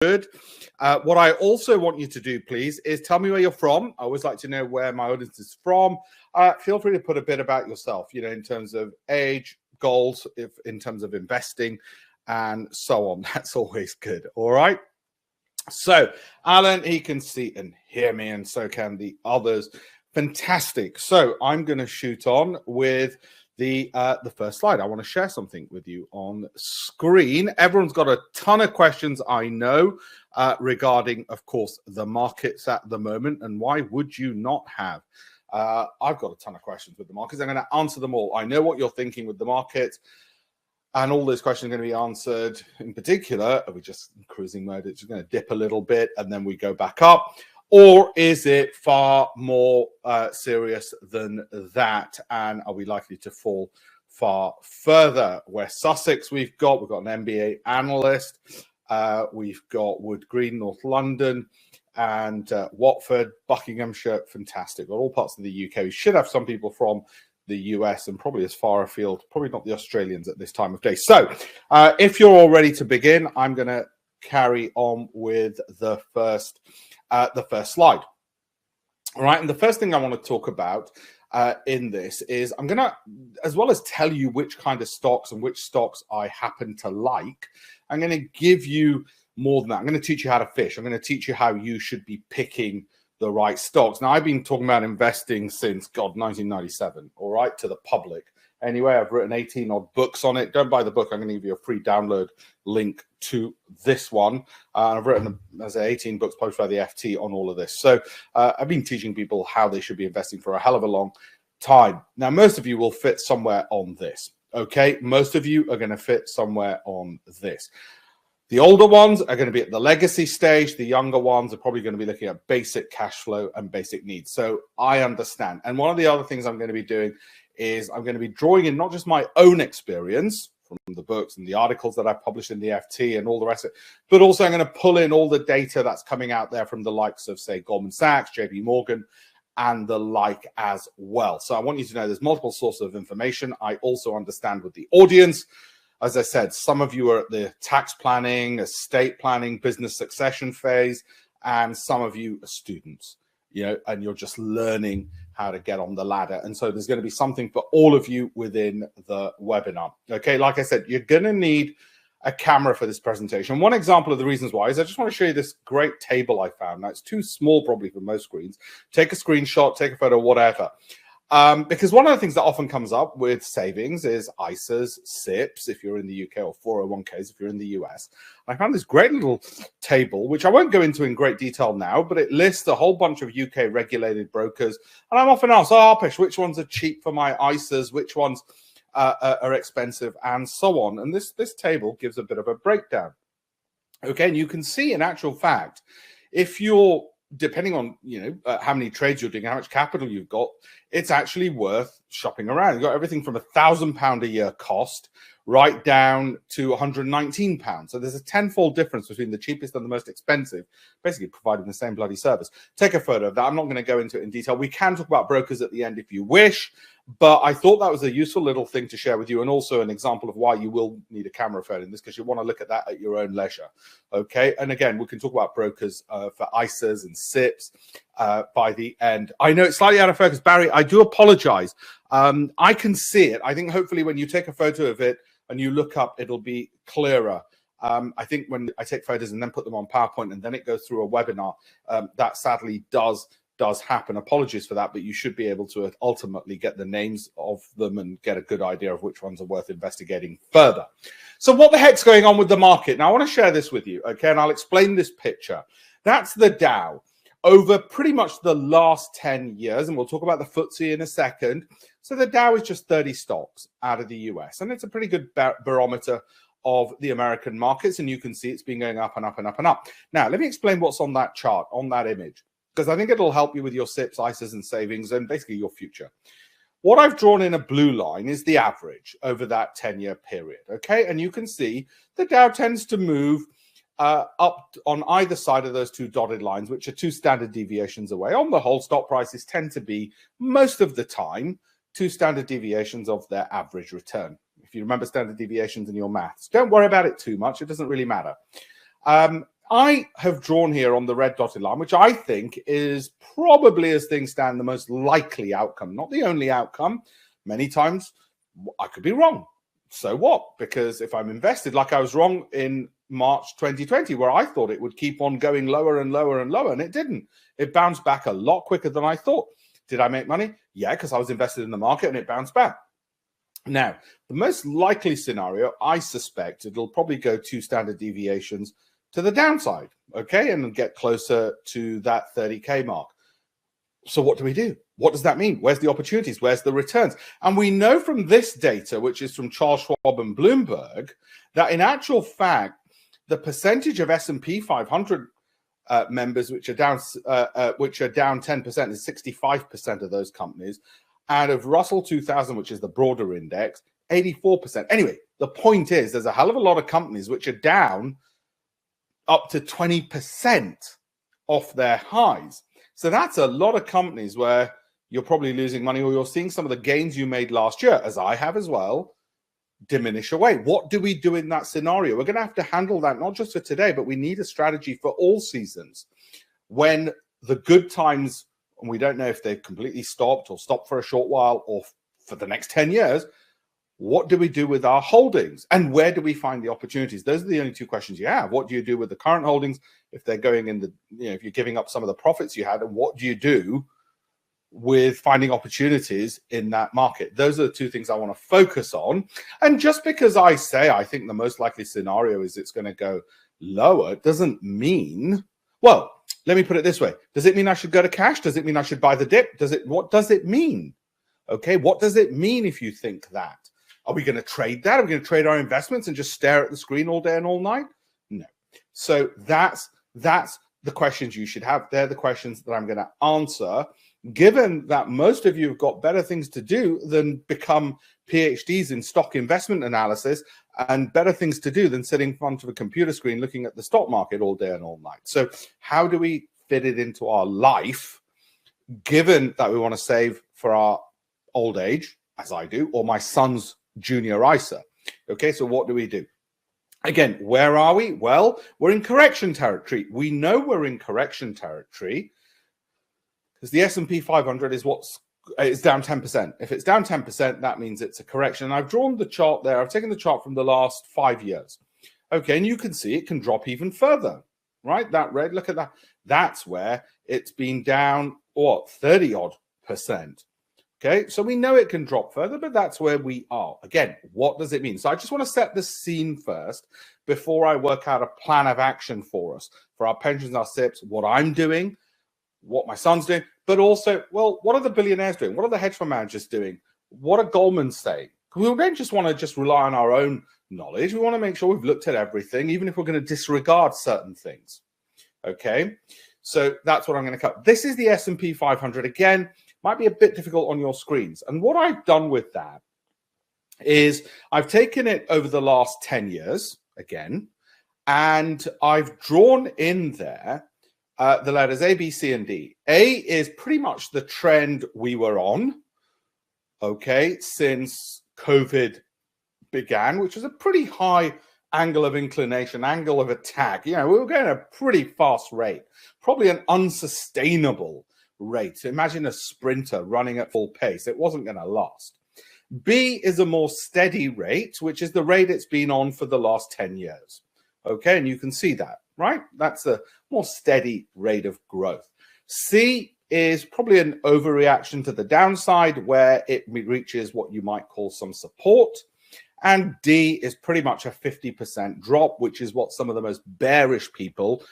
good. What I also want you to do, please, is tell me where you're from. I always like to know where my audience is from. Feel free to put a bit about yourself, in terms of age, goals, if in terms of investing, and so on. That's always good. All right. So Alan, he can see and hear me, and so can the others. Fantastic. So I'm going to shoot on with the first slide. I want to share something with you on screen. Everyone's got a ton of questions, I know, regarding, of course, the markets at the moment. And why would you not have? I've got a ton of questions with the markets. I'm going to answer them all. I know what you're thinking with the market. And all those questions are going to be answered. In particular, are we just in cruising mode? It's just going to dip a little bit and then we go back up. Or is it far more serious than that? And are we likely to fall far further? West Sussex we've got an MBA analyst. We've got Wood Green, North London, and Watford, Buckinghamshire. Fantastic. All parts of the UK. We should have some people from the US and probably as far afield, probably not the Australians at this time of day. So if you're all ready to begin, I'm going to carry on with the first slide. All right. And the first thing I want to talk about in this is I'm going to, as well as tell you which kind of stocks and which stocks I happen to like, I'm going to give you more than that. I'm going to teach you how to fish. I'm going to teach you how you should be picking the right stocks. Now, I've been talking about investing since, 1997, all right, to the public. Anyway, I've written 18 odd books on it. Don't buy the book. I'm going to give you a free download link to this one. I've written, as I say, 18 books published by the FT on all of this. So I've been teaching people how they should be investing for a hell of a long time. Now, most of you will fit somewhere on this, okay? Most of you are going to fit somewhere on this. The older ones are going to be at the legacy stage. The younger ones are probably going to be looking at basic cash flow and basic needs. So I understand. And one of the other things I'm going to be doing is I'm going to be drawing in not just my own experience from the books and the articles that I've published in the FT and all the rest of it, but also I'm going to pull in all the data that's coming out there from the likes of, say, Goldman Sachs, JP Morgan, and the like as well. So I want you to know there's multiple sources of information. I also understand with the audience. As I said, some of you are at the tax planning, estate planning, business succession phase, and some of you are students, and you're just learning how to get on the ladder. And so there's going to be something for all of you within the webinar. Okay, like I said, you're going to need a camera for this presentation. One example of the reasons why is I just want to show you this great table I found. Now, it's too small probably for most screens. Take a screenshot, take a photo, whatever. Because one of the things that often comes up with savings is ISAs, SIPPs, if you're in the UK, or 401ks, if you're in the US. And I found this great little table, which I won't go into in great detail now, but it lists a whole bunch of UK regulated brokers. And I'm often asked, Arpesh, which ones are cheap for my ISAs, which ones are expensive, and so on. And this table gives a bit of a breakdown. Okay, and you can see in actual fact, if you're depending on how many trades you're doing, how much capital you've got, it's actually worth shopping around. You've got everything from £1,000 a year cost right down to £119. So there's a tenfold difference between the cheapest and the most expensive, basically providing the same bloody service. Take a photo of that. I'm not going to go into it in detail. We can talk about brokers at the end if you wish, but I thought that was a useful little thing to share with you, and also an example of why you will need a camera phone in this, because you want to look at that at your own leisure. Okay, and again, we can talk about brokers for ISAs and SIPPs by the end. I know it's slightly out of focus, Barry. I do apologize. I can see it. I think hopefully when you take a photo of it and you look up, it'll be clearer. I think when I take photos and then put them on PowerPoint and then it goes through a webinar, that sadly does happen. Apologies for that, but you should be able to ultimately get the names of them and get a good idea of which ones are worth investigating further. So what the heck's going on with the market? Now, I want to share this with you, okay? And I'll explain this picture. That's the Dow over pretty much the last 10 years, and we'll talk about the FTSE in a second. So the Dow is just 30 stocks out of the US, and it's a pretty good barometer of the American markets, and you can see it's been going up and up and up and up. Now, let me explain what's on that chart, on that image, because I think it'll help you with your SIPPs, ISAs, and savings, and basically your future. What I've drawn in a blue line is the average over that 10-year period, okay? And you can see the Dow tends to move up on either side of those two dotted lines, which are 2 standard deviations away. On the whole, stock prices tend to be, most of the time, 2 standard deviations of their average return. If you remember standard deviations in your maths, don't worry about it too much. It doesn't really matter. I have drawn here on the red dotted line, which I think is probably, as things stand, the most likely outcome, not the only outcome. Many times I could be wrong. So what? Because if I'm invested, like I was wrong in March 2020, where I thought it would keep on going lower and lower and lower, and it didn't. It bounced back a lot quicker than I thought. Did I make money? Yeah, because I was invested in the market and it bounced back. Now, the most likely scenario, I suspect it'll probably go 2 standard deviations to the downside, okay, and get closer to that 30K mark. So what do we do? What does that mean? Where's the opportunities? Where's the returns? And we know from this data, which is from Charles Schwab and Bloomberg, that in actual fact, the percentage of S&P 500 members which are down 10% is 65% of those companies, and of Russell 2000, which is the broader index, 84%. Anyway, the point is there's a hell of a lot of companies which are down up to 20% off their highs. So that's a lot of companies where you're probably losing money, or you're seeing some of the gains you made last year, as I have as well, diminish away. What do we do in that scenario? We're going to have to handle that, not just for today, but we need a strategy for all seasons. When the good times, and we don't know if they've completely stopped or stopped for a short while or for the next 10 years, what do we do with our holdings, and where do we find the opportunities? Those are the only 2 questions you have. What do you do with the current holdings if they're going in the, if you're giving up some of the profits you had, and what do you do with finding opportunities in that market? Those are the 2 things I want to focus on. And just because I say I think the most likely scenario is it's going to go lower doesn't mean, well, let me put it this way. Does it mean I should go to cash? Does it mean I should buy the dip? What does it mean? Okay, what does it mean if you think that? Are we going to trade that? Are we going to trade our investments and just stare at the screen all day and all night? No. So that's the questions you should have. They're the questions that I'm going to answer, given that most of you have got better things to do than become PhDs in stock investment analysis, and better things to do than sitting in front of a computer screen looking at the stock market all day and all night. So how do we fit it into our life, given that we want to save for our old age, as I do, or my son's junior ISA? Okay, so what do we do? Again, where are we? Well, we're in correction territory. We know we're in correction territory because the S&P 500 is down 10%. If it's down 10%, that means it's a correction. And I've drawn the chart there. I've taken the chart from the last 5 years. Okay, and you can see it can drop even further, right? That red, look at that. That's where it's been down, what, 30-odd%. Okay, so we know it can drop further, but that's where we are. Again, what does it mean? So I just want to set the scene first before I work out a plan of action for us, for our pensions, our SIPPs, what I'm doing, what my son's doing, but also, well, what are the billionaires doing? What are the hedge fund managers doing? What are Goldman saying? We don't just want to rely on our own knowledge. We want to make sure we've looked at everything, even if we're going to disregard certain things. Okay, so that's what I'm going to cut. This is the S&P 500 again. Might be a bit difficult on your screens. And what I've done with that is I've taken it over the last 10 years again, and I've drawn in there the letters A, B, C, and D. A is pretty much the trend we were on, okay, since COVID began, which was a pretty high angle of inclination, angle of attack. We were going at a pretty fast rate, probably an unsustainable rate. Imagine a sprinter running at full pace. It wasn't going to last. B is a more steady rate, which is the rate it's been on for the last 10 years. Okay, and you can see that, right? That's a more steady rate of growth. C is probably an overreaction to the downside, where it reaches what you might call some support. And D is pretty much a 50% drop, which is what some of the most bearish people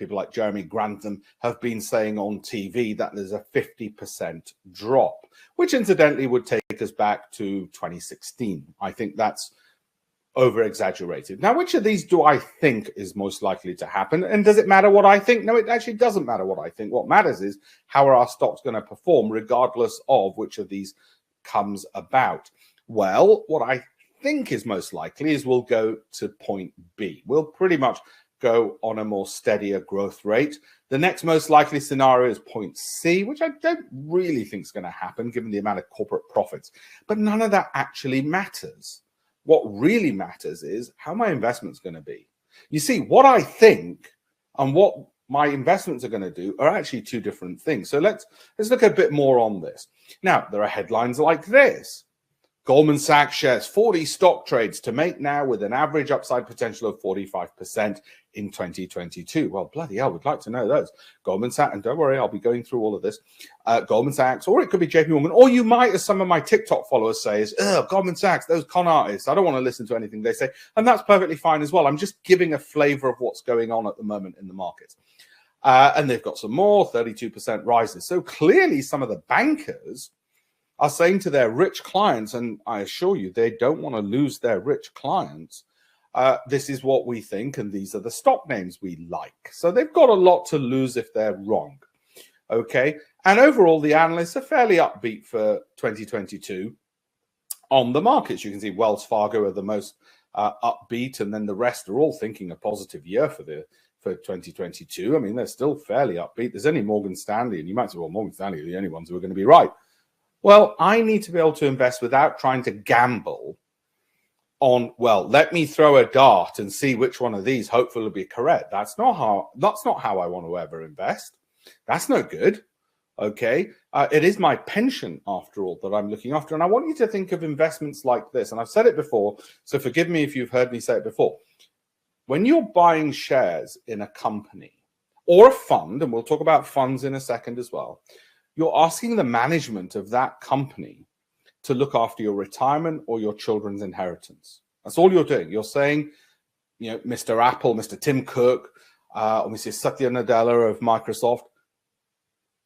like Jeremy Grantham, have been saying on TV, that there's a 50% drop, which incidentally would take us back to 2016. I think that's over-exaggerated. Now, which of these do I think is most likely to happen? And does it matter what I think? No, it actually doesn't matter what I think. What matters is how are our stocks going to perform, regardless of which of these comes about. Well, what I think is most likely is we'll go to point B. We'll pretty much go on a more steadier growth rate. The next most likely scenario is point C, which I don't really think is going to happen given the amount of corporate profits. But none of that actually matters. What really matters is how my investment's going to be. You see, what I think and what my investments are going to do are actually two different things. So let's look a bit more on this. Now, there are headlines like this. Goldman Sachs shares 40 stock trades to make now with an average upside potential of 45% in 2022. Well, bloody hell, we'd like to know those. Goldman Sachs, and don't worry, I'll be going through all of this. Goldman Sachs, or it could be JP Morgan, or you might, as some of my TikTok followers say, is, Goldman Sachs, those con artists, I don't want to listen to anything they say. And that's perfectly fine as well. I'm just giving a flavor of what's going on at the moment in the markets. And they've got some more, 32% rises. So clearly some of the bankers are saying to their rich clients, and I assure you, they don't want to lose their rich clients. This is what we think, and these are the stock names we like. So they've got a lot to lose if they're wrong. Okay. And overall, the analysts are fairly upbeat for 2022 on the markets. You can see Wells Fargo are the most upbeat, and then the rest are all thinking a positive year for 2022. I mean, they're still fairly upbeat. There's only Morgan Stanley, and you might say, well, Morgan Stanley are the only ones who are going to be right. Well, I need to be able to invest without trying to gamble on, well, let me throw a dart and see which one of these hopefully will be correct. That's not how I want to ever invest. That's no good. Okay. It is my pension, after all, that I'm looking after. And I want you to think of investments like this. And I've said it before, so forgive me if you've heard me say it before. When you're buying shares in a company or a fund, and we'll talk about funds in a second as well, you're asking the management of that company to look after your retirement or your children's inheritance. That's all you're doing. You're saying, you know, Mr. Apple, Mr. Tim Cook, or Mr. Satya Nadella of Microsoft,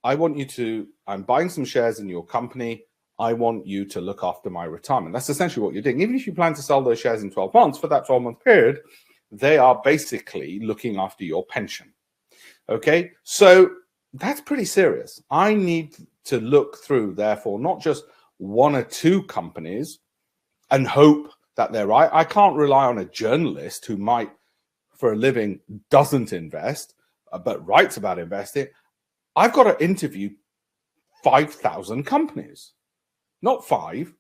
I'm buying some shares in your company. I want you to look after my retirement. That's essentially what you're doing. Even if you plan to sell those shares in 12 months, for that 12-month period, they are basically looking after your pension. Okay, so that's pretty serious. I need to look through, therefore, not just one or two companies and hope that they're right. I can't rely on a journalist who might, for a living, doesn't invest, but writes about investing. I've got to interview 5,000 companies, not 5.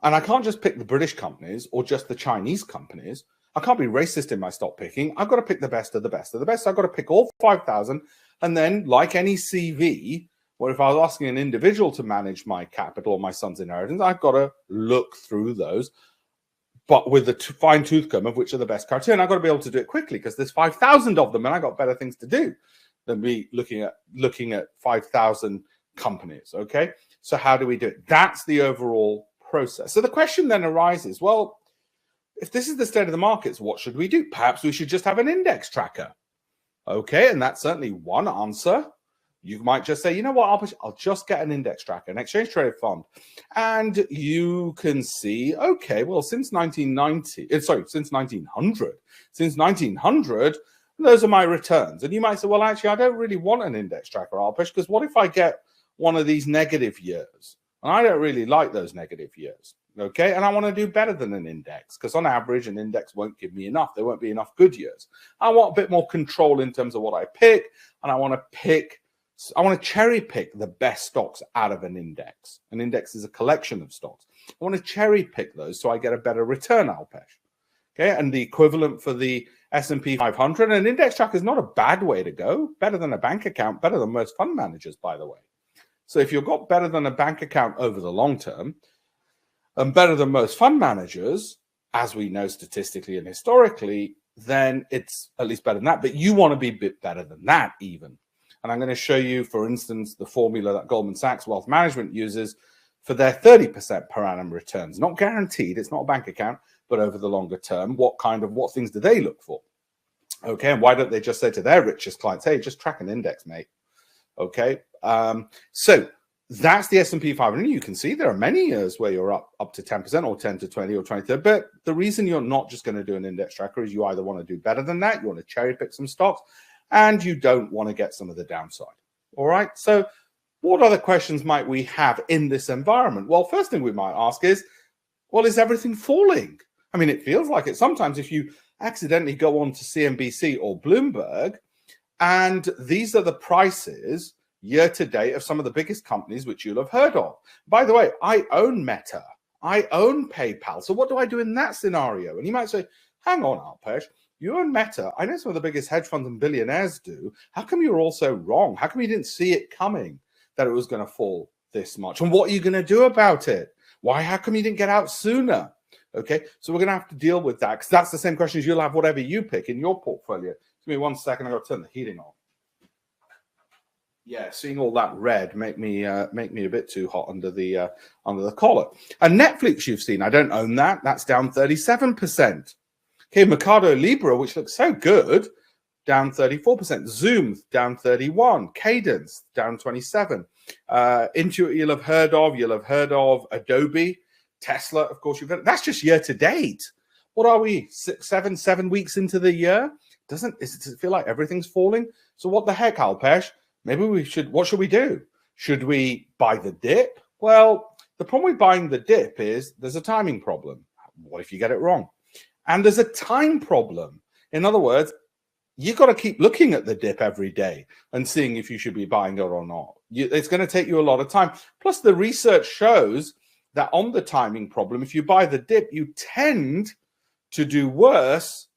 And I can't just pick the British companies or just the Chinese companies. I can't be racist in my stock picking. I've got to pick the best of the best of the best. I've got to pick all 5,000. And then, like any CV, where if I was asking an individual to manage my capital or my son's inheritance, I've got to look through those, but with the fine tooth comb of which are the best criteria. And I've got to be able to do it quickly because there's 5,000 of them, and I've got better things to do than be looking at 5,000 companies. Okay, so how do we do it? That's the overall process. So the question then arises: well, if this is the state of the markets, what should we do? Perhaps we should just have an index tracker. Okay, and that's certainly one answer. You might just say, you know what, I'll just get an index tracker, an exchange traded fund. And you can see, okay, well, since 1900, those are my returns. And you might say, well, actually, I don't really want an index tracker, Alpesh, because what if I get one of these negative years? And I don't really like those negative years. Okay, and I want to do better than an index because on average, an index won't give me enough. There won't be enough good years. I want a bit more control in terms of what I pick, and I want to cherry pick the best stocks out of an index. An index is a collection of stocks. I want to cherry pick those so I get a better return, Alpesh. Okay, and the equivalent for the S&P 500, an index tracker is not a bad way to go. Better than a bank account, better than most fund managers, by the way. So if you've got better than a bank account over the long term, and better than most fund managers, as we know statistically and historically, then it's at least better than that. But you want to be a bit better than that even. And I'm going to show you, for instance, the formula that Goldman Sachs Wealth Management uses for their 30% per annum returns. Not guaranteed, it's not a bank account, but over the longer term, what things do they look for? Okay, and why don't they just say to their richest clients, hey, just track an index, mate? Okay, so that's the S&P 500. You can see there are many years where you're up to 10% or 10 to 20 or 20. But the reason you're not just going to do an index tracker is you either want to do better than that, you want to cherry pick some stocks, and you don't want to get some of the downside. All right. So what other questions might we have in this environment? Well, first thing we might ask is, well, is everything falling? I mean, it feels like it. Sometimes if you accidentally go on to CNBC or Bloomberg, and these are the prices year to date of some of the biggest companies which you'll have heard of. By the way, I own Meta. I own PayPal. So what do I do in that scenario? And you might say, hang on, Alpesh, You own Meta. I know some of the biggest hedge funds and billionaires do. How come you're also wrong? How come you didn't see it coming that it was going to fall this much? And what are you going to do about it? Why? How come you didn't get out sooner? Okay, so we're going to have to deal with that because that's the same questions you'll have whatever you pick in your portfolio. Give me 1 second. I've got to turn the heating on. Yeah, seeing all that red make me a bit too hot under the collar. And Netflix, you've seen. I don't own that. That's down 37%. Okay, Mercado Libre, which looks so good, down 34%. Zoom down 31%. Cadence down 27%. Intuit, you'll have heard of. You'll have heard of Adobe. Tesla, of course, you've heard. That's just year to date. What are we? 7 weeks into the year? Does it feel like everything's falling? So what the heck, Alpesh? Maybe we should. What should we do? Should we buy the dip? Well, the problem with buying the dip is there's a timing problem. What if you get it wrong? And there's a time problem. In other words, you've got to keep looking at the dip every day and seeing if you should be buying it or not. It's going to take you a lot of time. Plus, the research shows that on the timing problem, if you buy the dip, you tend to do worse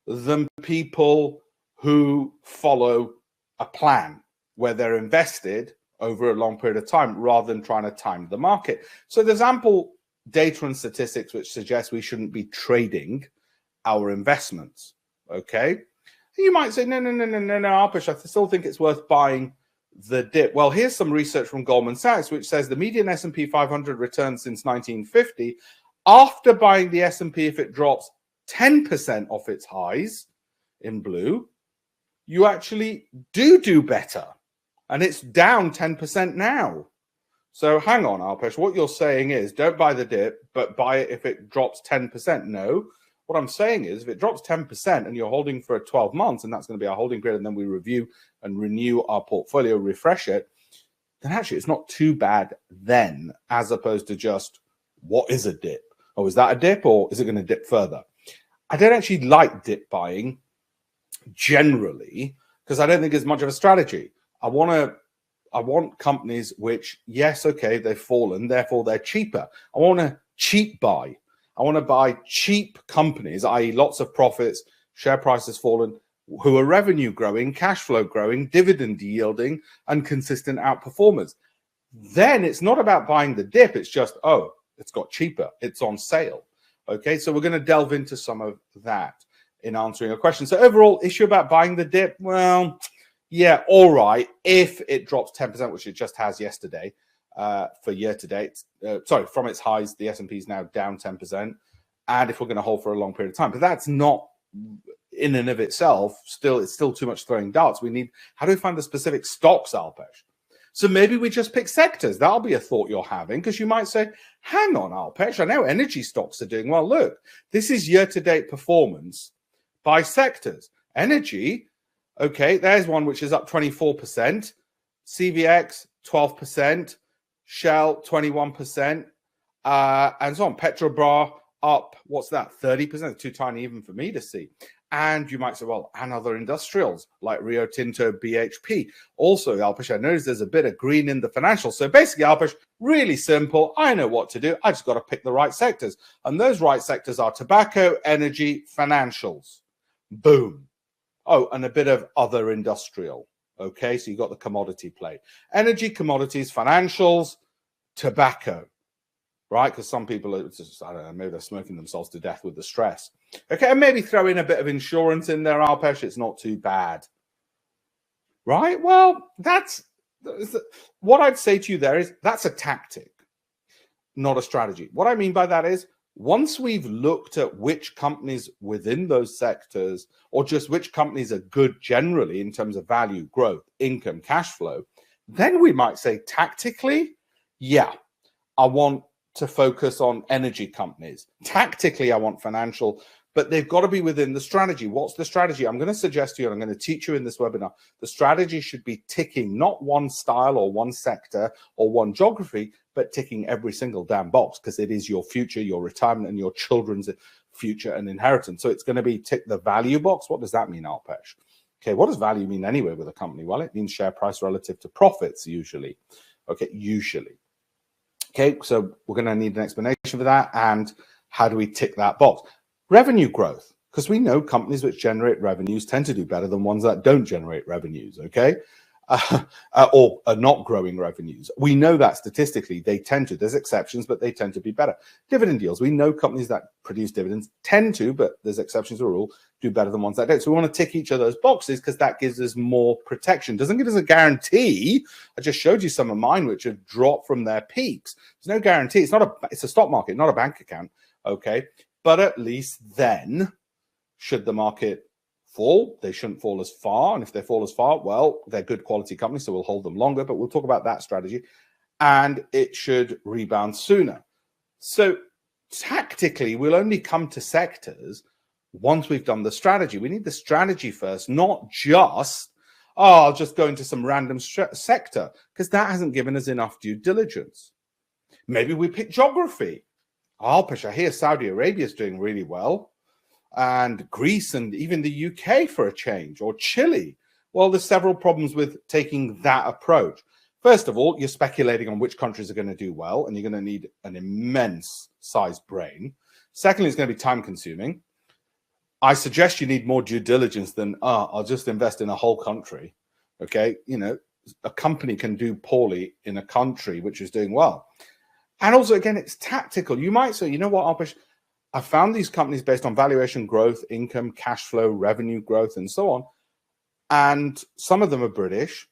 than people who follow a plan where they're invested over a long period of time rather than trying to time the market. So there's ample data and statistics which suggest we shouldn't be trading our investments. Okay, you might say no, Alpesh, I still think it's worth buying the dip. Well, here's some research from Goldman Sachs which says the median S&P 500 return since 1950 after buying the S&P, if it drops 10% off its highs in blue, you actually do better, and it's down 10% now. So hang on, Alpesh. What you're saying is don't buy the dip, but buy it if it drops 10%. No, what I'm saying is if it drops 10% and you're holding for 12 months, and that's going to be our holding period, and then we review and renew our portfolio, refresh it, then actually it's not too bad then, as opposed to just what is a dip? Oh, is that a dip or is it going to dip further? I don't actually like dip buying generally because I don't think it's much of a strategy. I want companies which, yes, okay, they've fallen, therefore they're cheaper. I want to cheap buy. I want to buy cheap companies, i.e. lots of profits, share price has fallen, who are revenue growing, cash flow growing, dividend yielding, and consistent outperformers. Then it's not about buying the dip. It's just, oh, it's got cheaper. It's on sale. Okay, so we're going to delve into some of that in answering a question. So overall issue about buying the dip, well, yeah, all right, if it drops 10%, which it just has yesterday for year to date. From its highs, the S&P is now down 10%. And if we're going to hold for a long period of time, but that's not in and of itself, it's still too much throwing darts. How do we find the specific stocks, Alpesh? So maybe we just pick sectors. That'll be a thought you're having, because you might say, hang on, Alpesh, I know energy stocks are doing well. Look, this is year-to-date performance by sectors. Energy, okay, there's one which is up 24%, CVX 12%, Shell 21%, and so on. Petrobras up, what's that, 30%? It's too tiny even for me to see. And you might say, well, and other industrials like Rio Tinto, BHP. Also, Alpesh, I notice there's a bit of green in the financials. So basically, Alpesh, really simple. I know what to do. I just got to pick the right sectors. And those right sectors are tobacco, energy, financials. Boom. Oh, and a bit of other industrial. Okay, so you got the commodity play. Energy, commodities, financials, tobacco. Right? Because some people are just, I don't know, maybe they're smoking themselves to death with the stress. Okay, and maybe throw in a bit of insurance in there, Alpesh. It's not too bad. Right? Well, that's what I'd say to you there is that's a tactic, not a strategy. What I mean by that is once we've looked at which companies within those sectors or just which companies are good generally in terms of value, growth, income, cash flow, then we might say tactically, yeah, I want to focus on energy companies. Tactically, I want financial, but they've got to be within the strategy. What's the strategy? I'm going to suggest to you, and I'm going to teach you in this webinar, the strategy should be ticking not one style or one sector or one geography, but ticking every single damn box because it is your future, your retirement, and your children's future and inheritance. So it's going to be tick the value box. What does that mean, Alpesh? Okay, what does value mean anyway with a company? Well, it means share price relative to profits usually. Okay, usually. Okay, so we're going to need an explanation for that. And how do we tick that box? Revenue growth, because we know companies which generate revenues tend to do better than ones that don't generate revenues, okay? Or are not growing revenues. We know that statistically they tend to. There's exceptions, but they tend to be better. Dividend deals. We know companies that produce dividends tend to, but there's exceptions to the rule, do better than ones that don't. So we want to tick each of those boxes because that gives us more protection. Doesn't give us a guarantee. I just showed you some of mine which have dropped from their peaks. There's no guarantee. It's a stock market, not a bank account. Okay. But at least then, should the market fall, they shouldn't fall as far. And if they fall as far, well, they're good quality companies, so we'll hold them longer, but we'll talk about that strategy. And it should rebound sooner. So tactically, we'll only come to sectors once we've done the strategy. We need the strategy first, not just, oh, I'll just go into some random sector, because that hasn't given us enough due diligence. Maybe we pick geography. I hear Saudi Arabia is doing really well, and Greece and even the UK for a change, or Chile. Well, there's several problems with taking that approach. First of all, you're speculating on which countries are going to do well, and you're going to need an immense sized brain. Secondly, it's going to be time consuming. I suggest you need more due diligence than, I'll just invest in a whole country. Okay. You know, a company can do poorly in a country which is doing well. And also, again, it's tactical. You might say, you know what, Alpesh, I found these companies based on valuation growth, income, cash flow, revenue growth, and so on. And some of them are British.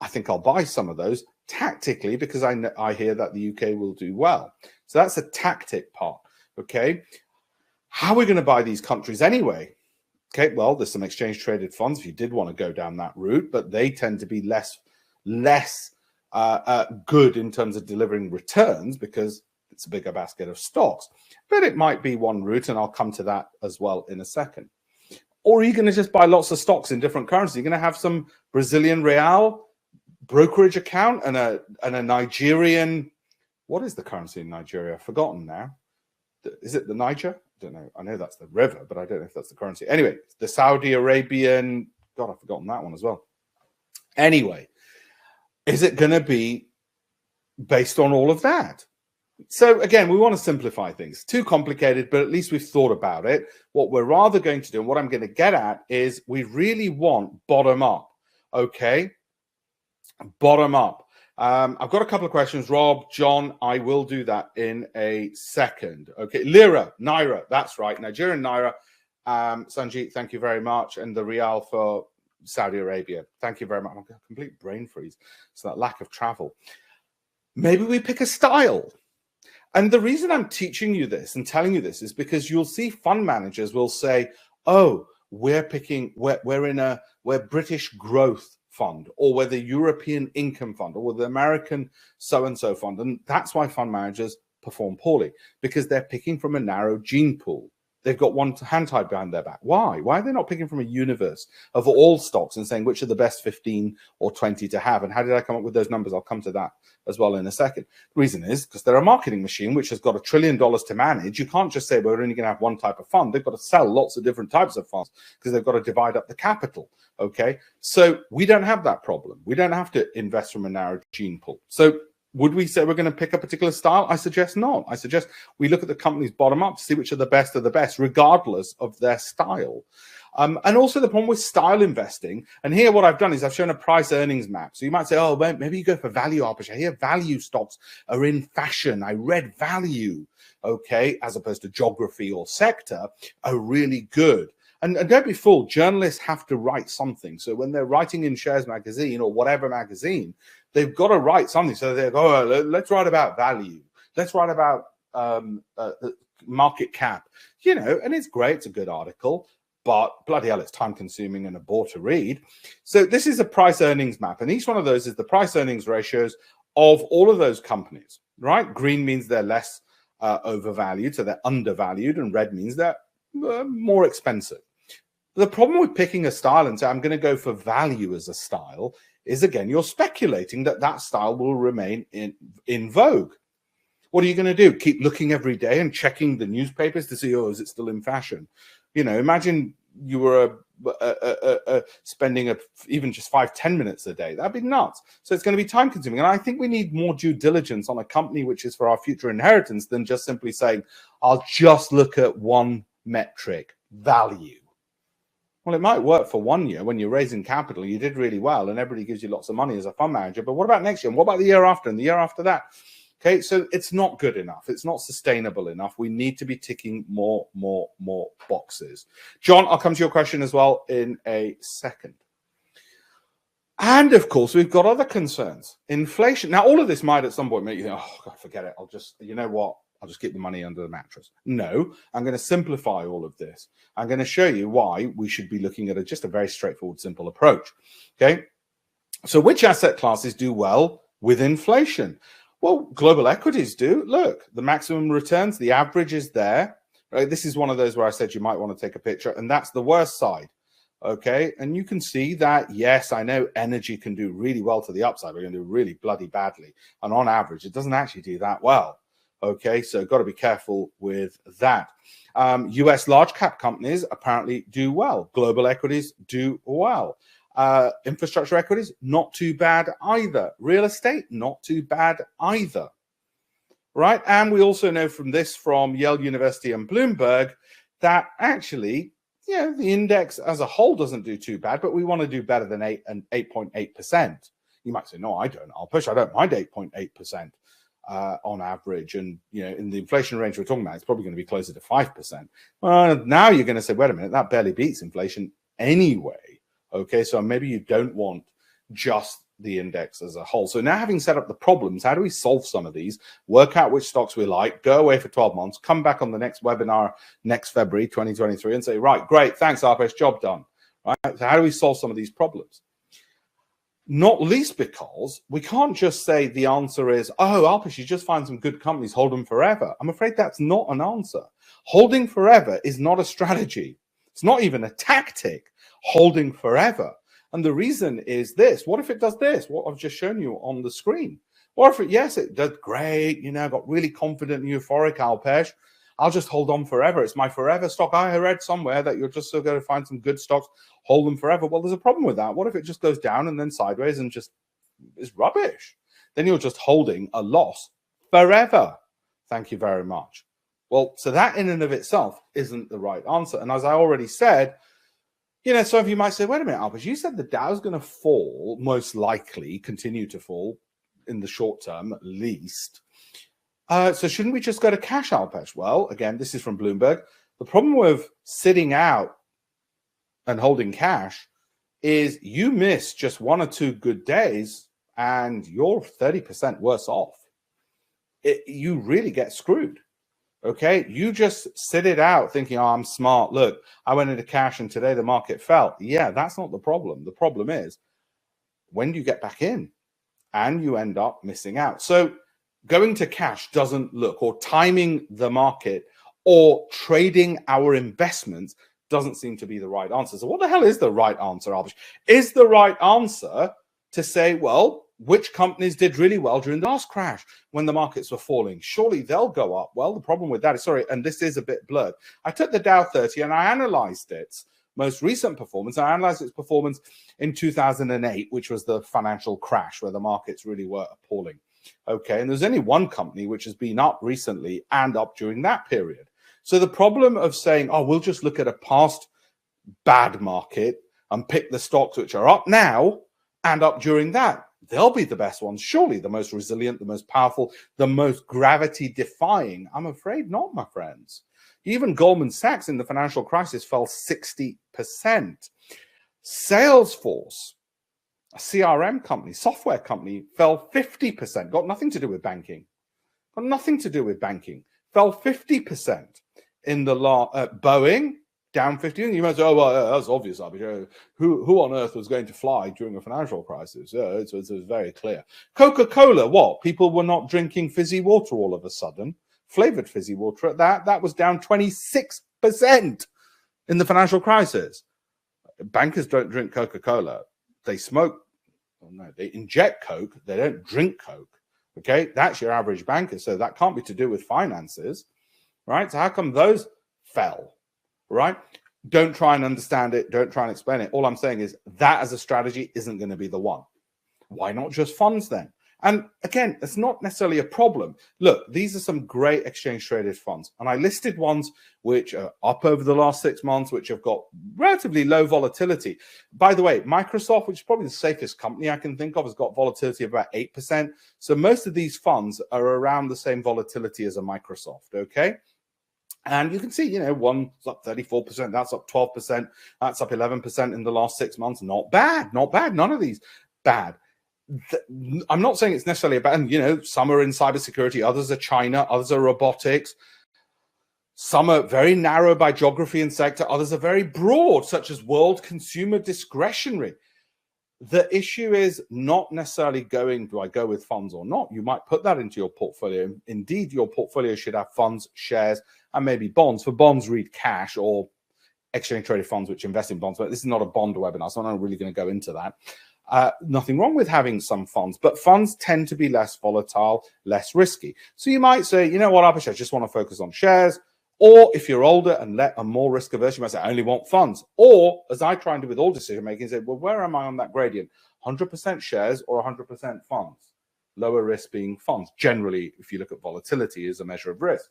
I think I'll buy some of those tactically because I hear that the UK will do well. So that's a tactic part. Okay. How are we going to buy these countries anyway? Okay. Well, there's some exchange traded funds if you did want to go down that route, but they tend to be less good in terms of delivering returns because it's a bigger basket of stocks. But it might be one route, and I'll come to that as well in a second. Or are you going to just buy lots of stocks in different currencies? You're going to have some Brazilian real brokerage account and a Nigerian. What is the currency in Nigeria? I've forgotten now. Is it the Niger? I don't know. I know that's the river, but I don't know if that's the currency. Anyway, the Saudi Arabian. God, I've forgotten that one as well. Anyway, is it going to be based on all of that? So again, we want to simplify things. Too complicated, but at least we've thought about it. What we're rather going to do, and what I'm going to get at, is we really want bottom up. Okay, bottom up. I've got a couple of questions. Rob, John, I will do that in a second. Okay, Naira, that's right. Nigerian Naira. Sanjeet, thank you very much. And the Rial for Saudi Arabia. Thank you very much. I've got a complete brain freeze. So that lack of travel. Maybe we pick a style. And the reason I'm teaching you this and telling you this is because you'll see fund managers will say, oh, we're British growth fund, or we're the European income fund, or we're the American so-and-so fund. And that's why fund managers perform poorly, because they're picking from a narrow gene pool. They've got one hand tied behind their back. Why? Why are they not picking from a universe of all stocks and saying which are the best 15 or 20 to have? And how did I come up with those numbers? I'll come to that as well in a second. The reason is because they're a marketing machine which has got $1 trillion to manage. You can't just say, well, we're only going to have one type of fund. They've got to sell lots of different types of funds because they've got to divide up the capital. Okay, so we don't have that problem. We don't have to invest from a narrow gene pool. So would we say we're going to pick a particular style? I suggest not. I suggest we look at the companies bottom up to see which are the best, regardless of their style. And also the problem with style investing, and here what I've done is I've shown a price earnings map. So you might say, oh, well, maybe you go for value arbitrage. I hear value stocks are in fashion. I read value, okay, as opposed to geography or sector, are really good. And don't be fooled, journalists have to write something. So when they're writing in Shares Magazine or whatever magazine, they've got to write something. So they go, oh, let's write about value. Let's write about market cap, you know, and it's great. It's a good article, but bloody hell, it's time consuming and a bore to read. So this is a price earnings map. And each one of those is the price earnings ratios of all of those companies, right? Green means they're less overvalued, so they're undervalued, and red means they're more expensive. The problem with picking a style and say, I'm going to go for value as a style is, again, you're speculating that that style will remain in vogue. What are you going to do? Keep looking every day and checking the newspapers to see, oh, is it still in fashion? You know, imagine you were spending even just 5-10 minutes a day. That'd be nuts. So it's going to be time consuming. And I think we need more due diligence on a company which is for our future inheritance than just simply saying, I'll just look at one metric. value. Well, it might work for 1 year when you're raising capital, you did really well, and everybody gives you lots of money as a fund manager. But what about next year? And what about the year after and the year after that? Okay, so it's not good enough. It's not sustainable enough. We need to be ticking more boxes. John, I'll come to your question as well in a second. And of course, we've got other concerns. Inflation. Now, all of this might at some point make you think, oh, God, forget it. I'll just, you know what? I'll just keep the money under the mattress. No, I'm going to simplify all of this. I'm going to show you why we should be looking at just a very straightforward, simple approach. Okay. So which asset classes do well with inflation? Well, global equities do. Look, the maximum returns, the average is there. Right? This is one of those where I said you might want to take a picture, and that's the worst side. Okay. And you can see that, yes, I know energy can do really well to the upside. We're going to do really bloody badly. And on average, it doesn't actually do that well. Okay, so got to be careful with that. US large cap companies apparently do well. Global equities do well. Infrastructure equities, not too bad either. Real estate, not too bad either. Right, and we also know from this from Yale University and Bloomberg that actually, yeah, the index as a whole doesn't do too bad, but we want to do better than 8.8%. You might say, no, I don't. I don't mind 8.8%. On average, and you know, in the inflation range we're talking about, it's probably going to be closer to 5%. Now you're going to say, wait a minute, that barely beats inflation anyway. Okay, so maybe you don't want just the index as a whole. So now, having set up the problems, how do we solve some of these? Work out which stocks we like, go away for 12 months, come back on the next webinar next February 2023 and say, right, great, thanks, Arpesh, job done. Right? So how do we solve some of these problems? Not least because we can't just say the answer is, oh, Alpesh, you just find some good companies, hold them forever. I'm afraid that's not an answer. Holding forever is not a strategy. It's not even a tactic, holding forever. And the reason is this. What if it does this? What I've just shown you on the screen. Or if it, yes, it does great, you know, got really confident and euphoric, Alpesh, I'll just hold on forever. It's my forever stock. I read somewhere that you're just still going to find some good stocks, hold them forever. Well, there's a problem with that. What if it just goes down and then sideways and just is rubbish? Then you're just holding a loss forever. Thank you very much. Well, so that in and of itself isn't the right answer. And as I already said, you know, some of you might say, wait a minute, Alpesh, you said the Dow's going to fall, most likely continue to fall in the short term, at least. So shouldn't we just go to cash, Alpesh? Well, again, this is from Bloomberg. The problem with sitting out and holding cash is you miss just 1 or 2 good days and you're 30% worse off. You really get screwed. Okay, you just sit it out thinking, oh, I'm smart. Look, I went into cash and today the market fell. Yeah, that's not the problem. The problem is when do you get back in and you end up missing out. So going to cash doesn't look, or timing the market or trading our investments doesn't seem to be the right answer. So what the hell is the right answer, Alpesh? Is the right answer to say, well, which companies did really well during the last crash when the markets were falling? Surely they'll go up. Well, the problem with that is, sorry, and this is a bit blurred. I took the Dow 30 and I analyzed its most recent performance. I analyzed its performance in 2008, which was the financial crash where the markets really were appalling. Okay, and there's only one company which has been up recently and up during that period. So the problem of saying, oh, we'll just look at a past bad market and pick the stocks which are up now and up during that, they'll be the best ones. Surely the most resilient, the most powerful, the most gravity defying. I'm afraid not, my friends. Even Goldman Sachs in the financial crisis fell 60%. Salesforce, a CRM company, software company, fell 50%. Got nothing to do with banking. Got nothing to do with banking. Fell 50% in the Boeing, down 50%. You might say, oh, well, that's obvious. Who on earth was going to fly during a financial crisis? Yeah, it was very clear. Coca-Cola, what? People were not drinking fizzy water all of a sudden. Flavored fizzy water at that. That was down 26% in the financial crisis. Bankers don't drink Coca-Cola. They smoke. Oh no, they inject Coke. They don't drink Coke. Okay, that's your average banker. So that can't be to do with finances, right? So how come those fell, right? Don't try and understand it. Don't try and explain it. All I'm saying is that as a strategy isn't going to be the one. Why not just funds then? And again, it's not necessarily a problem. Look, these are some great exchange traded funds. And I listed ones which are up over the last 6 months, which have got relatively low volatility. By the way, Microsoft, which is probably the safest company I can think of, has got volatility of about 8%. So most of these funds are around the same volatility as a Microsoft, okay? And you can see, you know, one's up 34%, that's up 12%, that's up 11% in the last 6 months. Not bad, not bad. None of these bad. I'm not saying it's necessarily bad. And, you know, some are in cybersecurity, others are China, others are robotics. Some are very narrow by geography and sector, others are very broad, such as world consumer discretionary. The issue is not necessarily going, do I go with funds or not? You might put that into your portfolio. Indeed, your portfolio should have funds, shares, and maybe bonds. For bonds, read cash or exchange traded funds, which invest in bonds. But this is not a bond webinar, so I'm not really going to go into that. Nothing wrong with having some funds, but funds tend to be less volatile, less risky. So you might say, you know what, Abish, I just want to focus on shares. Or if you're older and more risk averse, you might say, I only want funds. Or, as I try and do with all decision making, say, well, where am I on that gradient? 100% shares or 100% funds? Lower risk being funds. Generally, if you look at volatility, is a measure of risk.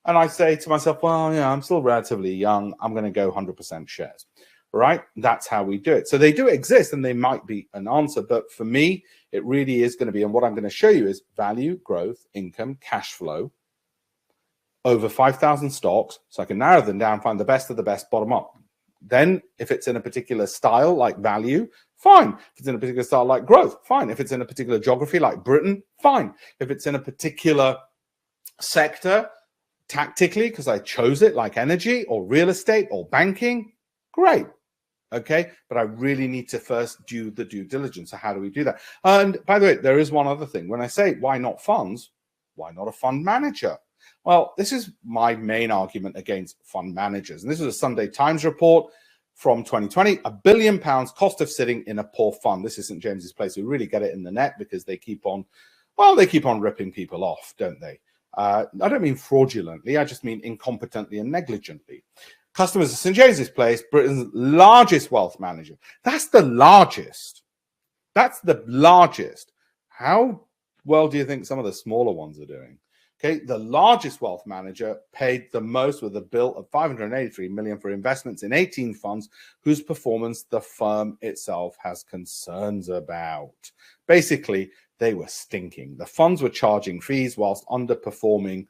And I say to myself, well, yeah, I'm still relatively young. I'm going to go 100% shares. Right? That's how we do it. So they do exist and they might be an answer. But for me, it really is going to be, and what I'm going to show you is value, growth, income, cash flow, over 5,000 stocks, so I can narrow them down, find the best of the best, bottom up. Then, if it's in a particular style like value, fine. If it's in a particular style like growth, fine. If it's in a particular geography like Britain, fine. If it's in a particular sector, tactically, because I chose it, like energy or real estate or banking, great. Okay, but I really need to first do the due diligence. So how do we do that? And by the way, there is one other thing. When I say why not funds, why not a fund manager? Well, this is my main argument against fund managers. And this is a Sunday Times report from 2020, £1 billion cost of sitting in a poor fund. This is St. James's Place. We really get it in the net because they keep on, well, they keep on ripping people off, don't they? I don't mean fraudulently. I just mean incompetently and negligently. Customers of St. James's Place, Britain's largest wealth manager. That's the largest. That's the largest. How well do you think some of the smaller ones are doing? Okay, the largest wealth manager paid the most with a bill of 583 million for investments in 18 funds whose performance the firm itself has concerns about. Basically, they were stinking. The funds were charging fees whilst underperforming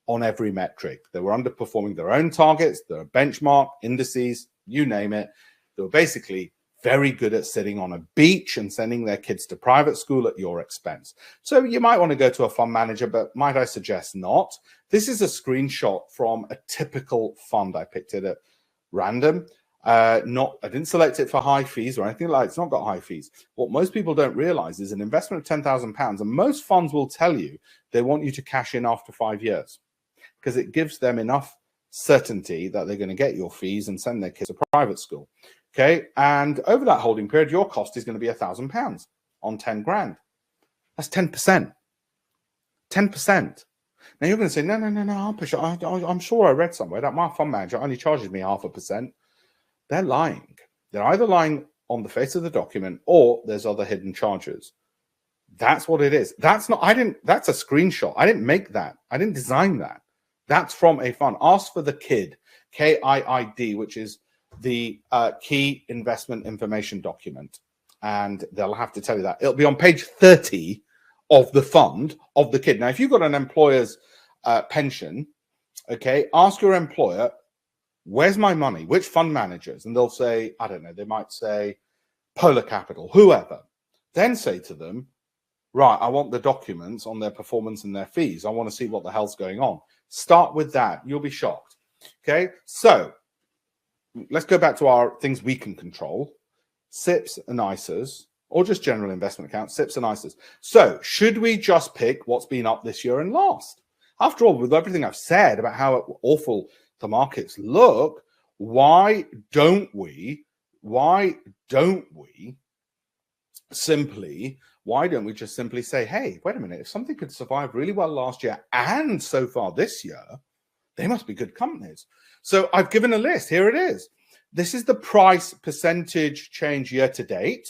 on every metric. They were underperforming their own targets, their benchmark, indices, you name it. They were basically very good at sitting on a beach and sending their kids to private school at your expense. So you might want to go to a fund manager, but might I suggest not? This is a screenshot from a typical fund. I picked it at random. I didn't select it for high fees or anything like that. It's not got high fees. What most people don't realize is an investment of £10,000, and most funds will tell you they want you to cash in after 5 years because it gives them enough certainty that they're going to get your fees and send their kids to private school. Okay, and over that holding period, your cost is going to be £1,000 on 10 grand. That's 10%. 10%. Now you're going to say, no, I'm sure I read somewhere that my fund manager only charges me 0.5%. They're lying. They're either lying on the face of the document or there's other hidden charges. That's what it is. That's a screenshot. I didn't make that. I didn't design that. That's from a fund. Ask for the KID, KIID, which is the key investment information document, and they'll have to tell you that. It'll be on page 30 of the fund of the KID. Now, if you've got an employer's pension, okay, ask your employer, where's my money? Which fund managers? And they'll say, I don't know, they might say Polar Capital, whoever. Then say to them, right, I want the documents on their performance and their fees. I want to see what the hell's going on. Start with that. You'll be shocked. Okay, so let's go back to our things we can control. SIPPs and ISAs, or just general investment accounts, SIPPs and ISAs. So should we just pick what's been up this year and last? After all, with everything I've said about how awful the markets look, why don't we just simply say, hey, wait a minute, if something could survive really well last year and so far this year, they must be good companies. So I've given a list. Here it is. This is the price percentage change year to date.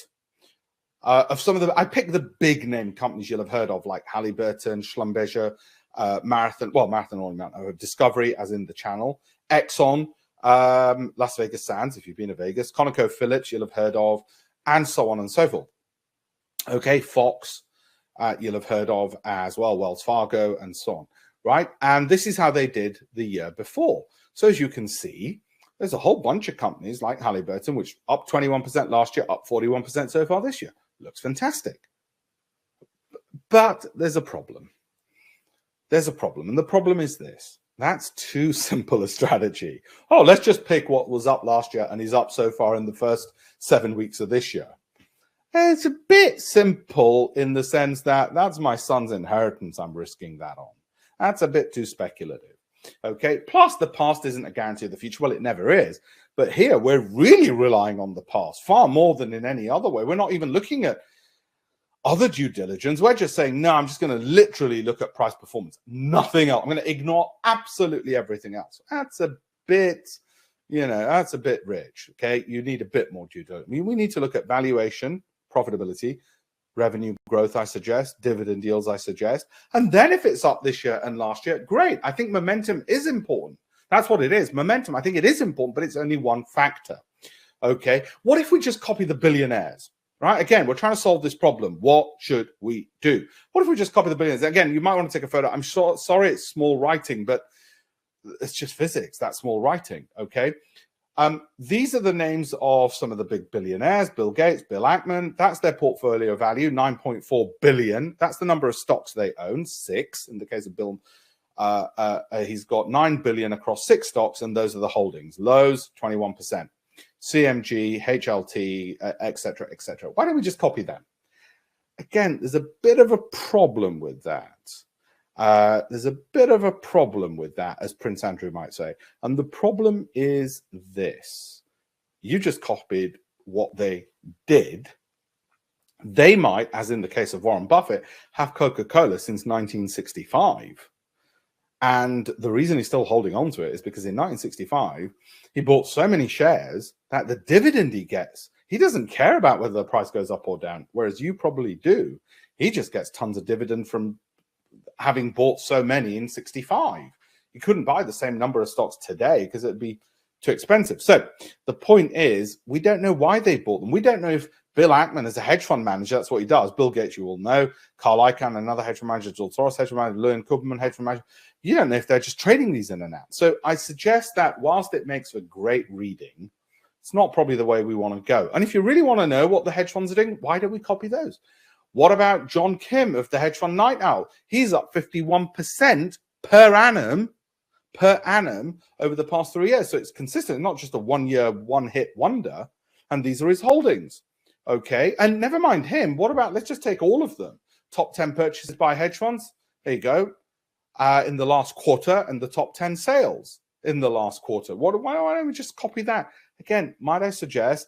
of some of the, I picked the big name companies you'll have heard of, like Halliburton, Schlumberger, Marathon, well, Marathon only Mount, Discovery, as in the channel, Exxon, Las Vegas Sands, if you've been to Vegas, ConocoPhillips, you'll have heard of, and so on and so forth. Okay, Fox, you'll have heard of as well, Wells Fargo, and so on, right? And this is how they did the year before. So as you can see, there's a whole bunch of companies like Halliburton, which up 21% last year, up 41% so far this year. Looks fantastic. But there's a problem. There's a problem. And the problem is this. That's too simple a strategy. Oh, let's just pick what was up last year and is up so far in the first 7 weeks of this year. It's a bit simple in the sense that that's my son's inheritance I'm risking that on. That's a bit too speculative. Okay, plus the past isn't a guarantee of the future. Well, it never is. But here we're really relying on the past far more than in any other way. We're not even looking at other due diligence. We're just saying, no, I'm just going to literally look at price performance. Nothing else. I'm going to ignore absolutely everything else. That's a bit, that's a bit rich. Okay, you need a bit more due diligence. We need to look at valuation, profitability, revenue growth, I suggest, dividend deals, I suggest. And then if it's up this year and last year, great. I think momentum is important. That's what it is. Momentum, I think it is important, but it's only one factor. Okay. What if we just copy the billionaires, right? Again, we're trying to solve this problem. What should we do? What if we just copy the billionaires? Again, you might want to take a photo. I'm sorry it's small writing, but it's just physics. That's small writing. Okay. These are the names of some of the big billionaires: Bill Gates, Bill Ackman. That's their portfolio value, 9.4 billion. That's the number of stocks they own, 6. In the case of Bill, he's got 9 billion across 6 stocks, and those are the holdings. Lowe's, 21%. CMG, HLT, etc., etc. Why don't we just copy that? Again, there's a bit of a problem with that. There's a bit of a problem with that, as Prince Andrew might say. And the problem is this. You just copied what they did. They might, as in the case of Warren Buffett, have Coca-Cola since 1965. And the reason he's still holding on to it is because in 1965, he bought so many shares that the dividend he gets, he doesn't care about whether the price goes up or down, whereas you probably do. He just gets tons of dividend from having bought so many in 65. You couldn't buy the same number of stocks today because it'd be too expensive. So the point is, we don't know why they bought them. We don't know if Bill Ackman is a hedge fund manager. That's what he does. Bill Gates, you all know. Carl Icahn, another hedge fund manager. George Soros, hedge fund manager. Lewin Kubelman, hedge fund manager. You don't know if they're just trading these in and out. So I suggest that whilst it makes for great reading, it's not probably the way we want to go. And if you really want to know what the hedge funds are doing, why don't we copy those? What about John Kim of the hedge fund Night Owl? He's up 51% per annum over the past 3 years. So it's consistent, not just a 1 year, one hit wonder. And these are his holdings. Okay. And never mind him. What about, let's just take all of them. Top 10 purchases by hedge funds. There you go. In the last quarter, and the top 10 sales in the last quarter. Why don't we just copy that? Again, might I suggest,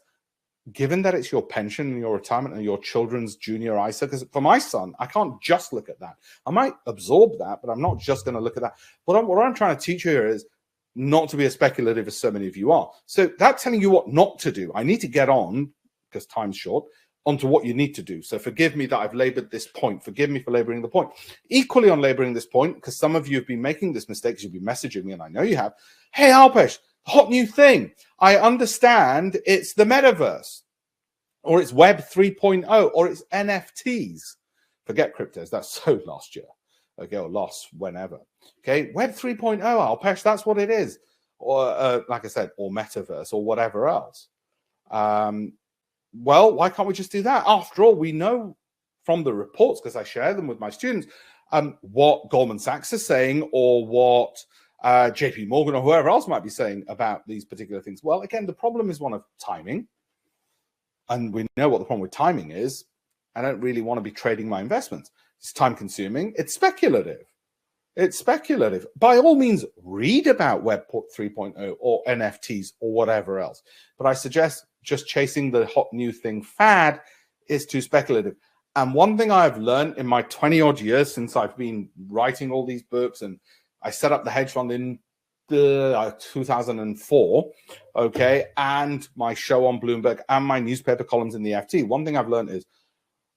given that it's your pension and your retirement and your children's junior ISA, because for my son, I can't just look at that. I might absorb that, but I'm not just going to look at that. What I'm trying to teach you here is not to be as speculative as so many of you are. So that's telling you what not to do. I need to get on, because time's short, onto what you need to do. So forgive me that I've labored this point. Forgive me for laboring the point. Equally on laboring this point, because some of you have been making this mistake, you've been messaging me, and I know you have. Hey, Alpesh, hot new thing. I understand it's the metaverse, or it's Web 3.0, or it's NFTs. Forget cryptos. That's so last year. Okay, or lost whenever. Okay, Web 3.0, Alpesh, that's what it is. Or like I said, or metaverse, or whatever else. Well, why can't we just do that? After all, we know from the reports, because I share them with my students, what Goldman Sachs is saying, or what JP Morgan or whoever else might be saying about these particular things. Well, again, the problem is one of timing. And we know what the problem with timing is. I don't really want to be trading my investments. It's time consuming. It's speculative. It's speculative. By all means, read about Web 3.0 or NFTs or whatever else. But I suggest just chasing the hot new thing fad is too speculative. And one thing I've learned in my 20 odd years since I've been writing all these books, and I set up the hedge fund in 2004, okay, and my show on Bloomberg and my newspaper columns in the FT, one thing I've learned is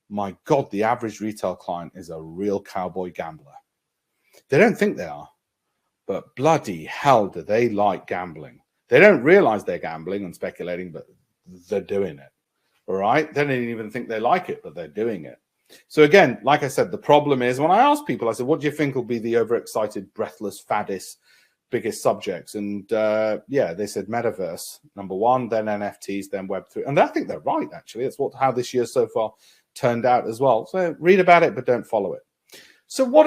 My God, the average retail client is a real cowboy gambler. They don't think they are, but bloody hell do they like gambling. They don't realize they're gambling and speculating, but they're doing it. All right. They don't even think they like it, but they're doing it. So again, like I said, the problem is when I ask people, I said, what do you think will be the overexcited, breathless, faddest, biggest subjects? And yeah, they said metaverse, number one, then NFTs, then Web3. And I think they're right, actually. It's how this year so far turned out as well. So read about it, but don't follow it. So what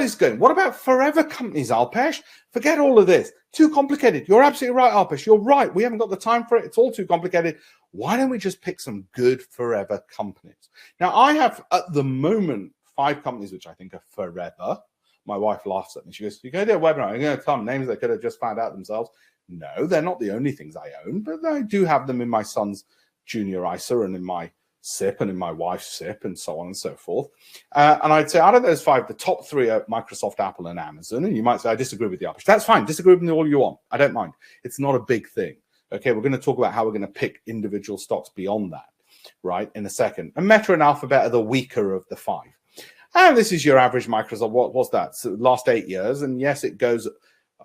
about forever companies, Alpesh? Forget all of this. Too complicated. You're absolutely right, Alpesh. You're right. We haven't got the time for it. It's all too complicated. Why don't we just pick some good forever companies? Now, I have at the moment 5 companies which I think are forever. My wife laughs at me. She goes, you go to a webinar, you're going to tell them names they could have just found out themselves. No, they're not the only things I own, but I do have them in my son's junior ISA and in my SIPP and in my wife's SIPP and so on and so forth. And I'd say out of those 5, the top 3 are Microsoft, Apple, and Amazon. And you might say, I disagree with the Alpesh. That's fine. Disagree with me all you want. I don't mind. It's not a big thing. Okay, we're going to talk about how we're going to pick individual stocks beyond that, right, in a second. And Meta and Alphabet are the weaker of the 5. And this is your average Microsoft. What was that? So last 8 years. And yes, it goes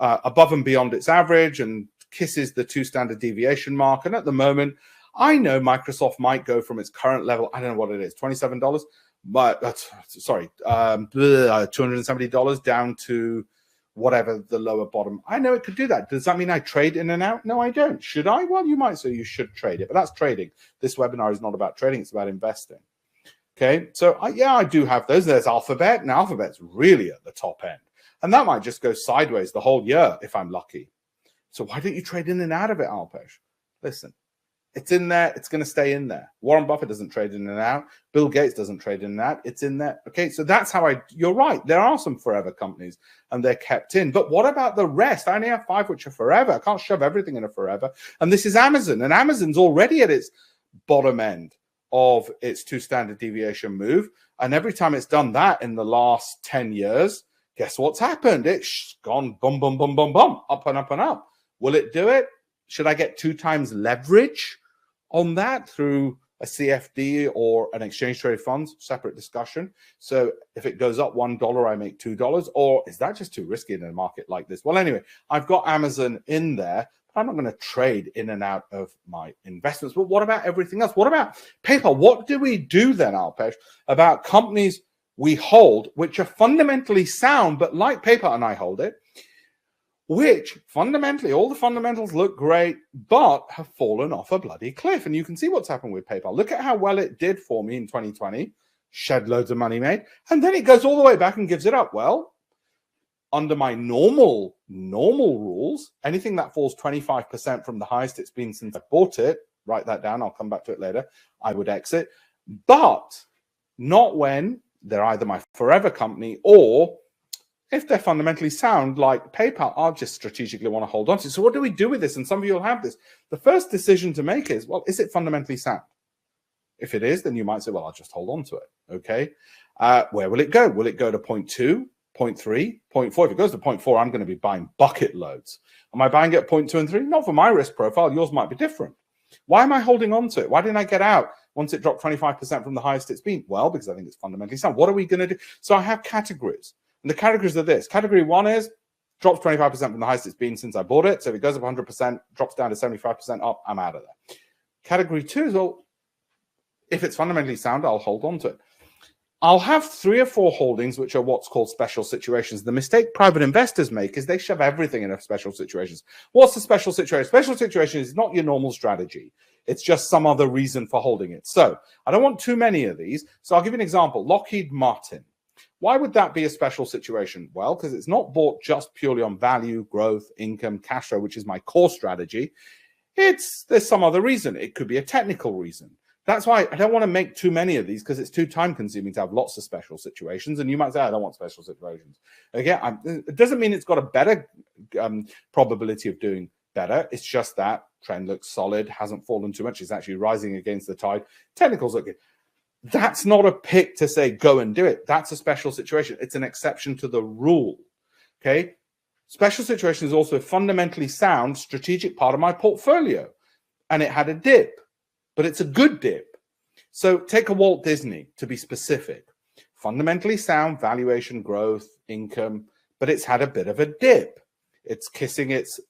above and beyond its average and kisses the 2 standard deviation mark. And at the moment, I know Microsoft might go from its current level, I don't know what it is, $27, but $270 down to whatever the lower bottom. I know it could do that. Does that mean I trade in and out? No, I don't. Should I? Well, you might say you should trade it, but that's trading. This webinar is not about trading. It's about investing. Okay, so yeah, I do have those. There's Alphabet, and Alphabet's really at the top end. And that might just go sideways the whole year if I'm lucky. So why don't you trade in and out of it, Alpesh? Listen. It's in there. It's going to stay in there. Warren Buffett doesn't trade in and out. Bill Gates doesn't trade in and out. It's in there. Okay, so that's how you're right. There are some forever companies and they're kept in. But what about the rest? I only have 5 which are forever. I can't shove everything in a forever. And this is Amazon. And Amazon's already at its bottom end of its 2 standard deviation move. And every time it's done that in the last 10 years, guess what's happened? It's gone bum, bum, bum, bum, bum, up and up and up. Will it do it? Should I get 2 times leverage on that through a CFD or an exchange traded funds? Separate discussion. So if it goes up $1, I make $2, or is that just too risky in a market like this? Well, anyway, I've got Amazon in there, but I'm not going to trade in and out of my investments. But what about everything else? What about PayPal? What do we do then, Alpesh, about companies we hold, which are fundamentally sound, but like PayPal, and I hold it, which fundamentally, all the fundamentals look great, but have fallen off a bloody cliff. And you can see what's happened with PayPal. Look at how well it did for me in 2020, shed loads of money made, and then it goes all the way back and gives it up. Well, under my normal rules, anything that falls 25% from the highest it's been since I bought it, write that down, I'll come back to it later, I would exit, but not when they're either my forever company or if they're fundamentally sound, like PayPal, I'll just strategically want to hold on to. So what do we do with this? And some of you will have this. The first decision to make is, well, is it fundamentally sound? If it is, then you might say, well, I'll just hold on to it. Okay. Where will it go? Will it go to 0.2, 0.3, 0.4? If it goes to 0.4, I'm going to be buying bucket loads. Am I buying it at 0.2 and 3? Not for my risk profile. Yours might be different. Why am I holding on to it? Why didn't I get out once it dropped 25% from the highest it's been? Well, because I think it's fundamentally sound. What are we going to do? So I have categories. And the categories are this. Category 1 is drops 25% from the highest it's been since I bought it. So if it goes up 100%, drops down to 75% up, I'm out of there. Category 2 is, well, if it's fundamentally sound, I'll hold on to it. I'll have 3 or 4 holdings, which are what's called special situations. The mistake private investors make is they shove everything in a special situations. What's a special situation? Special situation is not your normal strategy. It's just some other reason for holding it. So I don't want too many of these. So I'll give you an example. Lockheed Martin. Why would that be a special situation? Well, because it's not bought just purely on value, growth, income, cash flow, which is my core strategy. There's some other reason. It could be a technical reason. That's why I don't want to make too many of these because it's too time consuming to have lots of special situations. And you might say, I don't want special situations. Again, it doesn't mean it's got a better probability of doing better. It's just that trend looks solid, hasn't fallen too much. It's actually rising against the tide. Technicals look good. That's not a pick to say, go and do it. That's a special situation. It's an exception to the rule. Okay. Special situation is also a fundamentally sound strategic part of my portfolio. And it had a dip, but it's a good dip. So take a Walt Disney, to be specific. Fundamentally sound valuation, growth, income, but it's had a bit of a dip. It's kissing its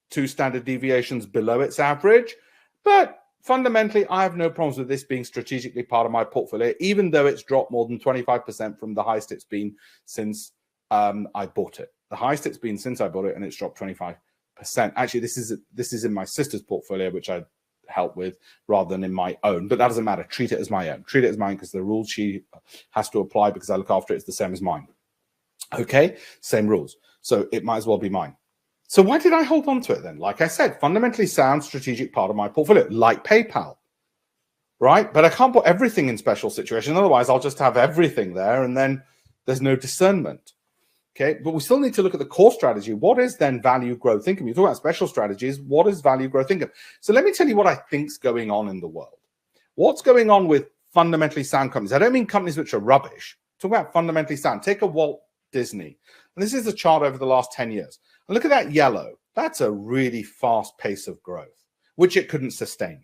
2 standard deviations below its average, but fundamentally, I have no problems with this being strategically part of my portfolio, even though it's dropped more than 25% from the highest it's been since I bought it. The highest it's been since I bought it, and it's dropped 25%. Actually, this is in my sister's portfolio, which I help with rather than in my own, but that doesn't matter. Treat it as my own. Treat it as mine because the rules she has to apply because I look after it is the same as mine. Okay, same rules. So it might as well be mine. So why did I hold on to it then? Like I said, fundamentally sound strategic part of my portfolio, like PayPal, right? But I can't put everything in special situations. Otherwise, I'll just have everything there and then there's no discernment. Okay, but we still need to look at the core strategy. What is then value growth income? You talk about special strategies. What is value growth income? So let me tell you what I think's going on in the world. What's going on with fundamentally sound companies? I don't mean companies which are rubbish. Talk about fundamentally sound. Take a Walt Disney. And this is a chart over the last 10 years. And look at that yellow. That's a really fast pace of growth, which it couldn't sustain.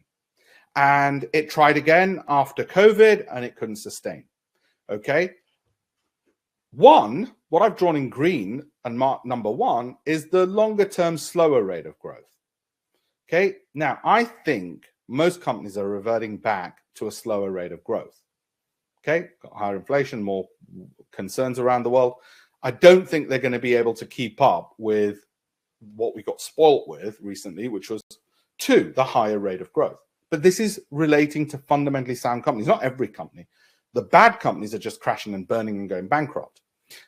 And it tried again after COVID and it couldn't sustain. Okay. What I've drawn in green and marked number 1 is the longer term slower rate of growth. Okay. Now, I think most companies are reverting back to a slower rate of growth. Okay. Got higher inflation, more concerns around the world. I don't think they're going to be able to keep up with what we got spoilt with recently, which was 2, the higher rate of growth. But this is relating to fundamentally sound companies, not every company. The bad companies are just crashing and burning and going bankrupt.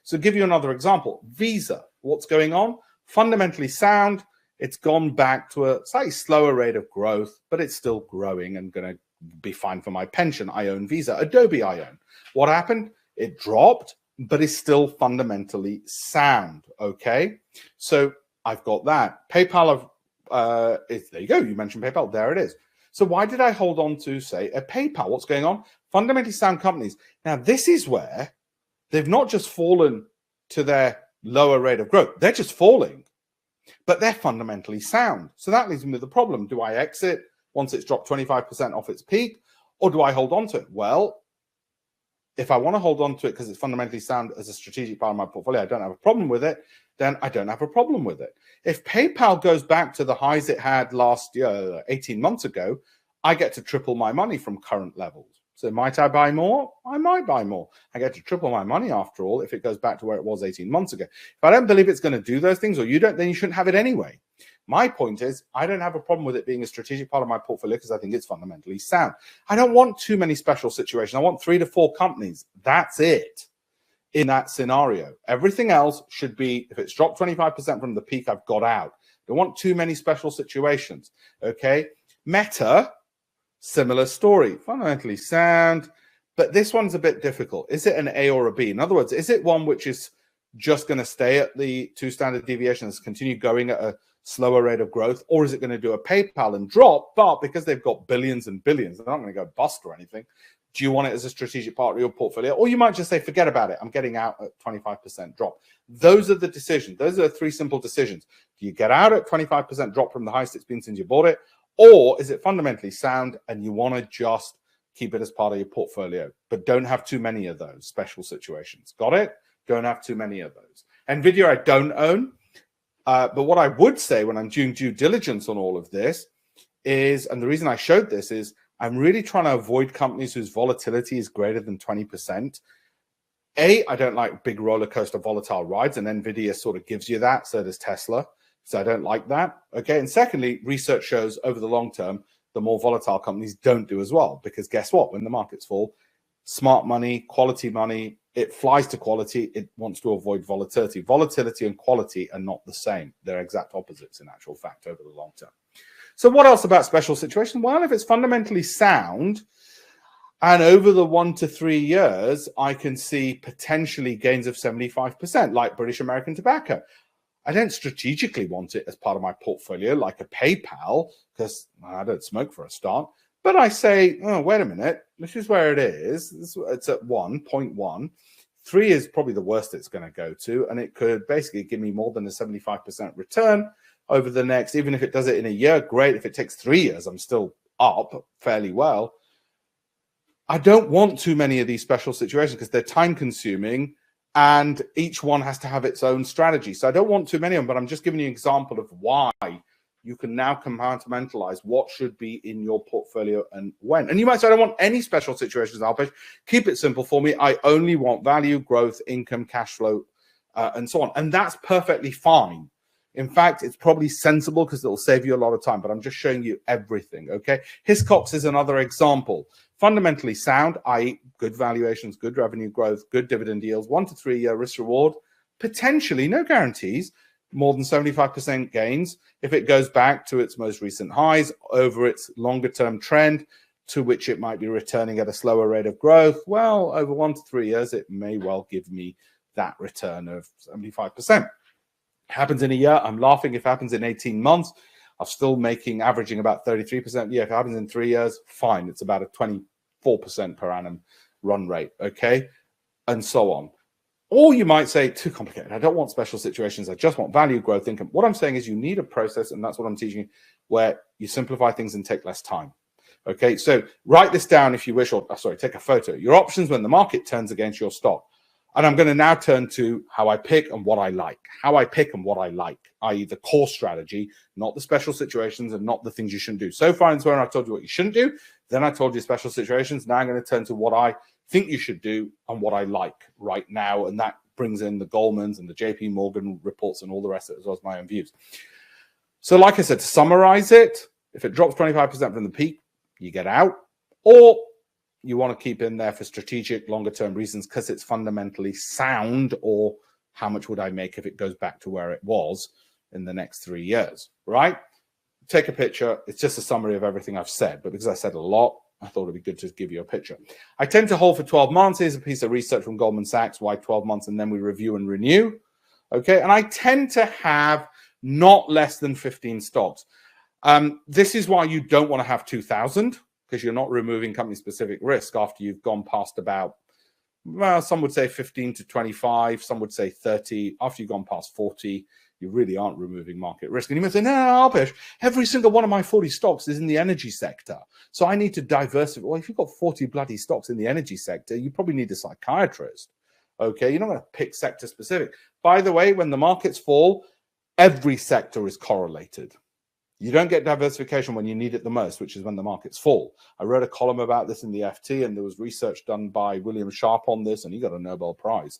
So give you another example. Visa, what's going on? Fundamentally sound. It's gone back to a slightly slower rate of growth, but it's still growing and going to be fine for my pension. I own Visa. Adobe I own. What happened? It dropped, but is still fundamentally sound. Okay, so I've got that. PayPal, there you go. You mentioned PayPal. There it is. So why did I hold on to, say, a PayPal? What's going on? Fundamentally sound companies. Now, this is where they've not just fallen to their lower rate of growth. They're just falling, but they're fundamentally sound. So that leaves me with the problem. Do I exit once it's dropped 25% off its peak, or do I hold on to it? Well, if I want to hold on to it because it's fundamentally sound as a strategic part of my portfolio, I don't have a problem with it, then I don't have a problem with it. If PayPal goes back to the highs it had last year, 18 months ago, I get to triple my money from current levels. So might I buy more? I might buy more. I get to triple my money after all if it goes back to where it was 18 months ago. If I don't believe it's going to do those things, or you don't, then you shouldn't have it anyway. My point is, I don't have a problem with it being a strategic part of my portfolio because I think it's fundamentally sound. I don't want too many special situations. I want 3 to 4 companies. That's it in that scenario. Everything else should be, if it's dropped 25% from the peak, I've got out. Don't want too many special situations. Okay. Meta, similar story, fundamentally sound, but this one's a bit difficult. Is it an A or a B? In other words, is it one which is just going to stay at the 2 standard deviations, continue going at a slower rate of growth, or is it going to do a PayPal and drop? But because they've got billions and billions, they're not going to go bust or anything. Do you want it as a strategic part of your portfolio? Or you might just say, forget about it. I'm getting out at 25% drop. Those are the decisions. Those are the 3 simple decisions. Do you get out at 25% drop from the highest it's been since you bought it? Or is it fundamentally sound and you want to just keep it as part of your portfolio, but don't have too many of those special situations? Got it? Don't have too many of those. NVIDIA, I don't own. But what I would say when I'm doing due diligence on all of this is, and the reason I showed this is, I'm really trying to avoid companies whose volatility is greater than 20%. I don't like big roller coaster volatile rides, and NVIDIA sort of gives you that. So does Tesla. So I don't like that. Okay. And secondly, research shows over the long term, the more volatile companies don't do as well, because guess what? When the markets fall, smart money, quality money, it flies to quality. It wants to avoid volatility. Volatility and quality are not the same. They're exact opposites in actual fact over the long term. So what else about special situations? Well, if it's fundamentally sound and over the 1 to 3 years, I can see potentially gains of 75%, like British American Tobacco. I don't strategically want it as part of my portfolio like a PayPal because I don't smoke for a start. But I say, oh, wait a minute, this is where it is. It's at 1.1. 3 is probably the worst it's going to go to. And it could basically give me more than a 75% return over the next, even if it does it in a year, great. If it takes 3 years, I'm still up fairly well. I don't want too many of these special situations because they're time consuming and each one has to have its own strategy. So I don't want too many of them, but I'm just giving you an example of why you can now compartmentalize what should be in your portfolio and when. And you might say, I don't want any special situations, Alpesh. Keep it simple for me. I only want value, growth, income, cash flow, and so on. And that's perfectly fine. In fact, it's probably sensible because it'll save you a lot of time, but I'm just showing you everything, okay? Hiscox is another example. Fundamentally sound, i.e. good valuations, good revenue growth, good dividend yields, 1 to 3 year risk reward, potentially, no guarantees, more than 75% gains if it goes back to its most recent highs over its longer term trend, to which it might be returning at a slower rate of growth. Well, over 1 to 3 years, it may well give me that return of 75%. Happens in a year, I'm laughing. If it happens in 18 months, I'm still averaging about 33%. Yeah, if it happens in 3 years, fine. It's about a 24% per annum run rate, okay? And so on. Or you might say, too complicated. I don't want special situations. I just want value, growth, income. What I'm saying is you need a process, and that's what I'm teaching you, where you simplify things and take less time. Okay, so write this down if you wish, or sorry, take a photo. Your options when the market turns against your stock. And I'm going to now turn to how I pick and what I like. How I pick and what I like, i.e. the core strategy, not the special situations and not the things you shouldn't do. So far in this one, I told you what you shouldn't do. Then I told you special situations. Now I'm going to turn to what I think you should do and what I like right now. And that brings in the Goldman's and the JP Morgan reports and all the rest of it, as well as my own views. So like I said, to summarize it, if it drops 25% from the peak, you get out, or you want to keep in there for strategic longer term reasons because it's fundamentally sound, or how much would I make if it goes back to where it was in the next 3 years, right? Take a picture. It's just a summary of everything I've said, but because I said a lot, I thought it'd be good to give you a picture. I tend to hold for 12 months. Here's a piece of research from Goldman Sachs, why 12 months, and then we review and renew. Okay, and I tend to have not less than 15 stocks. This is why you don't want to have 2,000, because you're not removing company-specific risk after you've gone past about, well, some would say 15 to 25, some would say 30. After you've gone past 40, you really aren't removing market risk. And you might say, no, Alpesh, every single one of my 40 stocks is in the energy sector, so I need to diversify. Well, if you've got 40 bloody stocks in the energy sector, you probably need a psychiatrist. Okay, you're not going to pick sector specific. By the way, when the markets fall, every sector is correlated. You don't get diversification when you need it the most, which is when the markets fall. I wrote a column about this in the FT, and there was research done by William Sharp on this, and he got a Nobel Prize,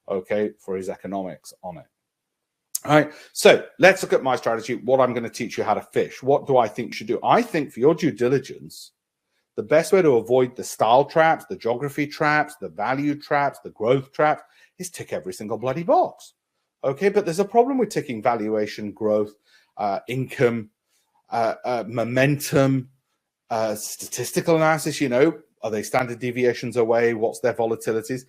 okay, for his economics on it. All right, so let's look at my strategy, what I'm going to teach you how to fish. What do I think you should do? I think for your due diligence, the best way to avoid the style traps, the geography traps, the value traps, the growth traps is tick every single bloody box. Okay, but there's a problem with ticking valuation, growth, income, momentum, statistical analysis. You know, are they standard deviations away? What's their volatilities?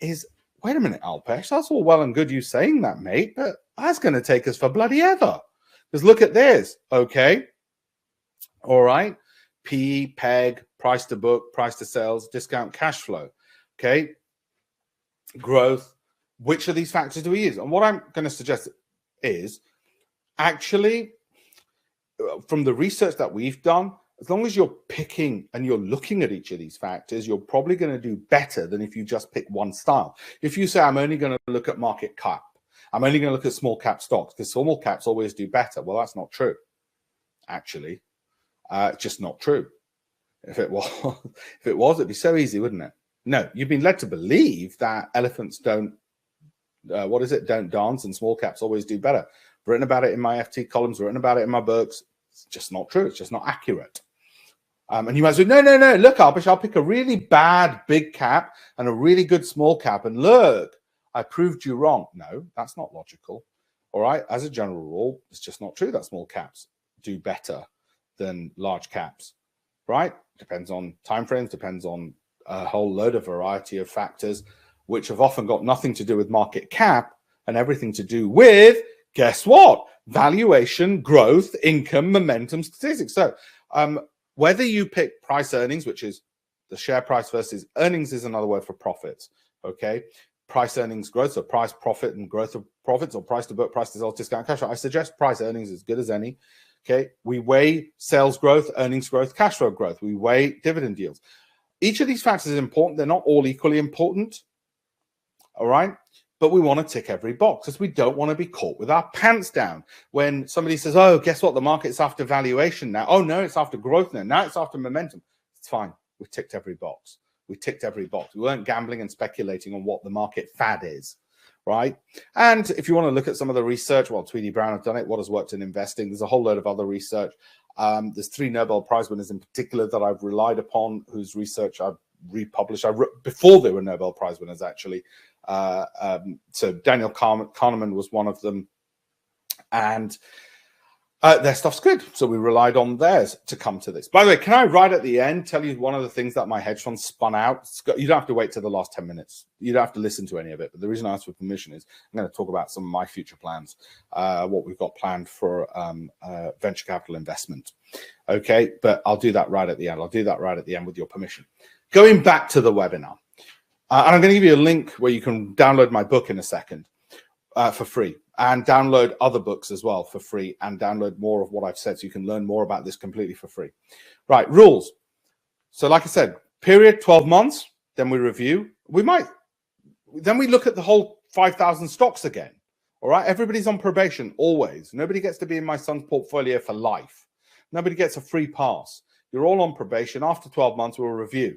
Wait a minute, Alpesh, that's all well and good you saying that, mate, but that's going to take us for bloody ever. Because look at this, okay? All right, PE, PEG, price to book, price to sales, discount cash flow, okay? Growth. Which of these factors do we use? And what I'm going to suggest is actually, from the research that we've done, as long as you're picking and you're looking at each of these factors, you're probably going to do better than if you just pick one style. If you say, I'm only going to look at market cap, I'm only going to look at small cap stocks because small caps always do better. Well, that's not true, actually. It's just not true. If it was, it'd be so easy, wouldn't it? No, you've been led to believe that elephants don't dance and small caps always do better. I've written about it in my FT columns, written about it in my books. It's just not true. It's just not accurate. And you might say, no, look, Alpesh, I'll pick a really bad big cap and a really good small cap. And look, I proved you wrong. No, that's not logical. All right. As a general rule, it's just not true that small caps do better than large caps, right? Depends on timeframes, depends on a whole load of variety of factors, which have often got nothing to do with market cap and everything to do with, guess what? Valuation, growth, income, momentum, statistics. So whether you pick price earnings, which is the share price versus earnings is another word for profits, okay? Price earnings growth, so price profit and growth of profits, or price to book, price to sales, discount cash flow. I suggest price earnings as good as any, okay? We weigh sales growth, earnings growth, cash flow growth. We weigh dividend yields. Each of these factors is important. They're not all equally important. All right. But we want to tick every box because we don't want to be caught with our pants down. When somebody says, oh, guess what? The market's after valuation now. Oh, no, it's after growth now. Now it's after momentum. It's fine. We ticked every box. We ticked every box. We weren't gambling and speculating on what the market fad is, right? And if you want to look at some of the research, well, Tweedy Brown have done it. What has worked in investing? There's a whole load of other research. There's 3 Nobel Prize winners in particular that I've relied upon, whose research I've republished. I wrote before they were Nobel Prize winners, actually. So Daniel Kahneman was one of them, and their stuff's good. So we relied on theirs to come to this. By the way, can I right at the end tell you one of the things that my hedge fund spun out? You don't have to wait till the last 10 minutes. You don't have to listen to any of it. But the reason I asked for permission is I'm going to talk about some of my future plans, what we've got planned for venture capital investment. Okay, but I'll do that right at the end. I'll do that right at the end with your permission. Going back to the webinar. And I'm going to give you a link where you can download my book in a second for free, and download other books as well for free, and download more of what I've said so you can learn more about this completely for free. Right, rules. So like I said, period 12 months, then we review. Then we look at the whole 5,000 stocks again. All right, everybody's on probation always. Nobody gets to be in my son's portfolio for life. Nobody gets a free pass. You're all on probation. After 12 months, we'll review.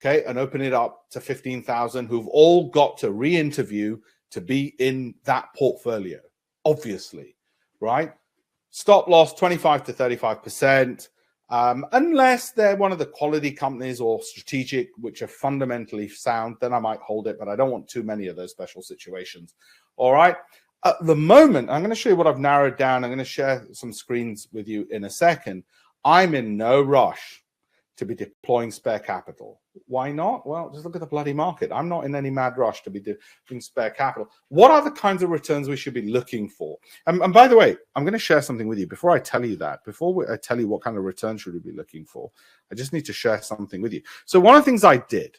Okay, and open it up to 15,000 who've all got to re-interview to be in that portfolio, obviously, right? Stop loss 25 to 35%, unless they're one of the quality companies or strategic, which are fundamentally sound, then I might hold it, but I don't want too many of those special situations. All right. At the moment, I'm going to show you what I've narrowed down. I'm going to share some screens with you in a second. I'm in no rush to be deploying spare capital. Why not? Well, just look at the bloody market. I'm not in any mad rush to be doing spare capital. What are the kinds of returns we should be looking for? And by the way, I'm going to share something with you. Before I tell you that, I tell you what kind of return should we be looking for, I just need to share something with you. So one of the things I did,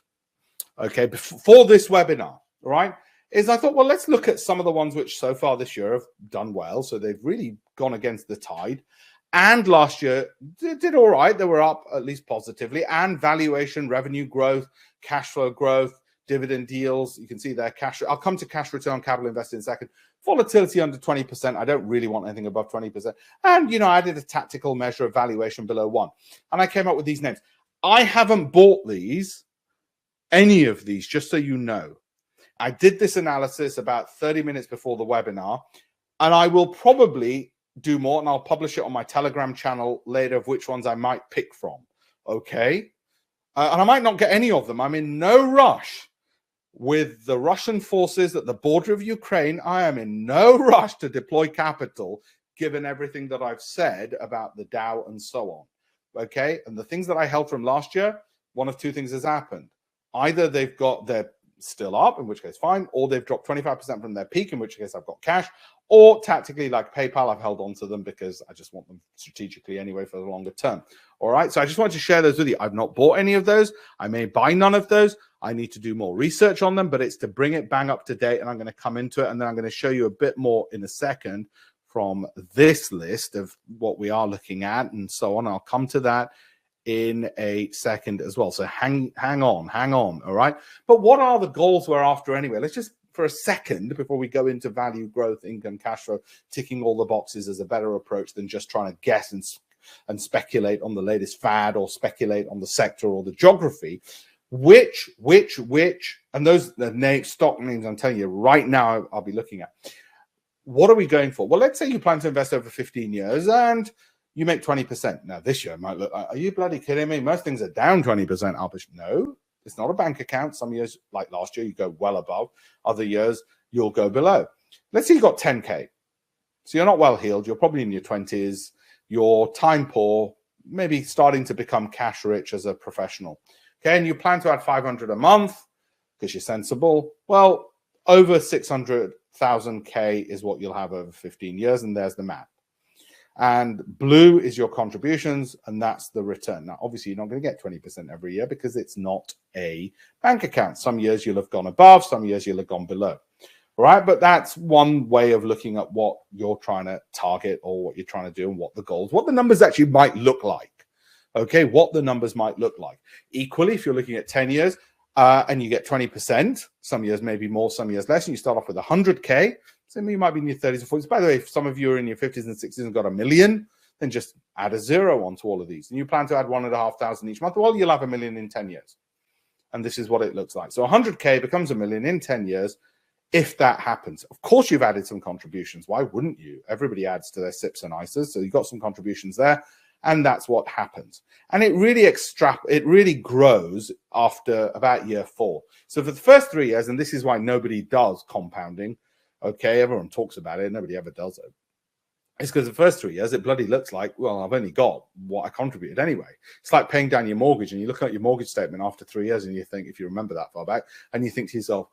okay, before this webinar, right, is I thought, well, let's look at some of the ones which so far this year have done well. So they've really gone against the tide. And last year did all right. They were up at least positively. And valuation, revenue growth, cash flow growth, dividend deals. You can see there cash. I'll come to cash return on capital invested in a second. Volatility under 20%. I don't really want anything above 20%. And, you know, I did a tactical measure of valuation below 1. And I came up with these names. I haven't bought any of these, just so you know. I did this analysis about 30 minutes before the webinar. And I will probably do more, and I'll publish it on my Telegram channel later of which ones I might pick from. Okay. And I might not get any of them. I'm in no rush with the Russian forces at the border of Ukraine. I am in no rush to deploy capital, given everything that I've said about the Dow and so on. Okay. And the things that I held from last year, one of two things has happened. Either they're still up, in which case fine, or they've dropped 25% from their peak, in which case I've got cash, or tactically like PayPal, I've held on to them because I just want them strategically anyway for the longer term. All right. So I just wanted to share those with you. I've not bought any of those. I may buy none of those. I need to do more research on them, but it's to bring it bang up to date. And I'm going to come into it. And then I'm going to show you a bit more in a second from this list of what we are looking at and so on. I'll come to that in a second as well. So hang on. All right. But what are the goals we're after anyway? Let's just, for a second, before we go into value, growth, income, cash flow, ticking all the boxes is a better approach than just trying to guess and speculate on the latest fad or speculate on the sector or the geography. Which, and those the stock names I'm telling you right now I'll be looking at. What are we going for? Well, let's say you plan to invest over 15 years and you make 20%. Now, this year might look, are you bloody kidding me? Most things are down 20%, Albish. No. It's not a bank account. Some years, like last year, you go well above. Other years, you'll go below. Let's say you got 10K. So you're not well heeled. You're probably in your 20s. You're time poor, maybe starting to become cash rich as a professional. Okay, and you plan to add 500 a month because you're sensible. Well, over 600,000K is what you'll have over 15 years, and there's the math. And blue is your contributions, and that's the return. Now, obviously, you're not going to get 20% every year because it's not a bank account. Some years you'll have gone above, some years you'll have gone below. All right, but that's one way of looking at what you're trying to target or what you're trying to do and what the goals, what the numbers actually might look like. okay, what the numbers might look like. Equally, if you're looking at 10 years and you get 20%, some years maybe more, some years less, and you start off with 100K, so you might be in your 30s or 40s. By the way, if some of you are in your 50s and 60s and got $1 million, then just add a zero onto all of these. And you plan to add 1,500 each month, well, you'll have $1 million in 10 years. And this is what it looks like. So 100K becomes $1 million in 10 years. If that happens, of course, you've added some contributions. Why wouldn't you? Everybody adds to their SIPPs and ISAs. So you've got some contributions there. And that's what happens. And it really grows after about year 4. So for the first 3 years, and this is why nobody does compounding, okay, everyone talks about it, nobody ever does it. It's because the first 3 years, it bloody looks like, well, I've only got what I contributed anyway. It's like paying down your mortgage, and you look at your mortgage statement after 3 years, and you think, if you remember that far back, and you think to yourself,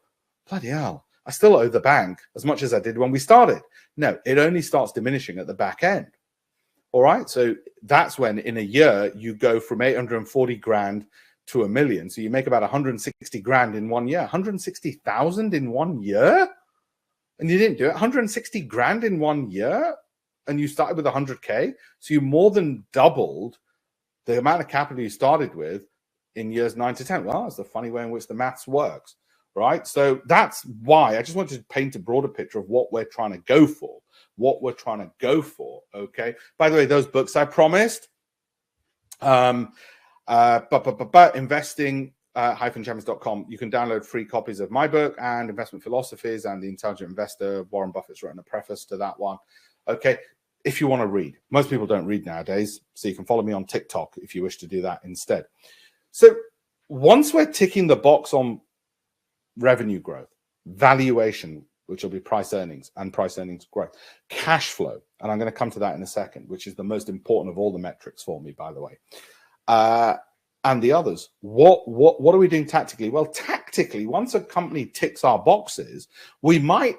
bloody hell, I still owe the bank as much as I did when we started. No, it only starts diminishing at the back end. All right, so that's when in a year you go from 840 grand to $1 million. So you make about 160 grand in 1 year, 160,000 in 1 year, and you didn't do it. 160 grand in 1 year, and you started with 100K. So you more than doubled the amount of capital you started with in years 9 to 10. Well, that's the funny way in which the maths works, right? So that's why I just wanted to paint a broader picture of what we're trying to go for. Okay. By the way, those books I promised, investing-champions.com, you can download free copies of my book and Investment Philosophies and The Intelligent Investor. Warren Buffett's written a preface to that one. Okay. If you want to read, most people don't read nowadays, so you can follow me on TikTok if you wish to do that instead. So once we're ticking the box on revenue growth, valuation, which will be price earnings and price earnings growth, cash flow, and I'm going to come to that in a second, which is the most important of all the metrics for me, by the way, and the others. What are we doing tactically? Well, tactically, once a company ticks our boxes, we might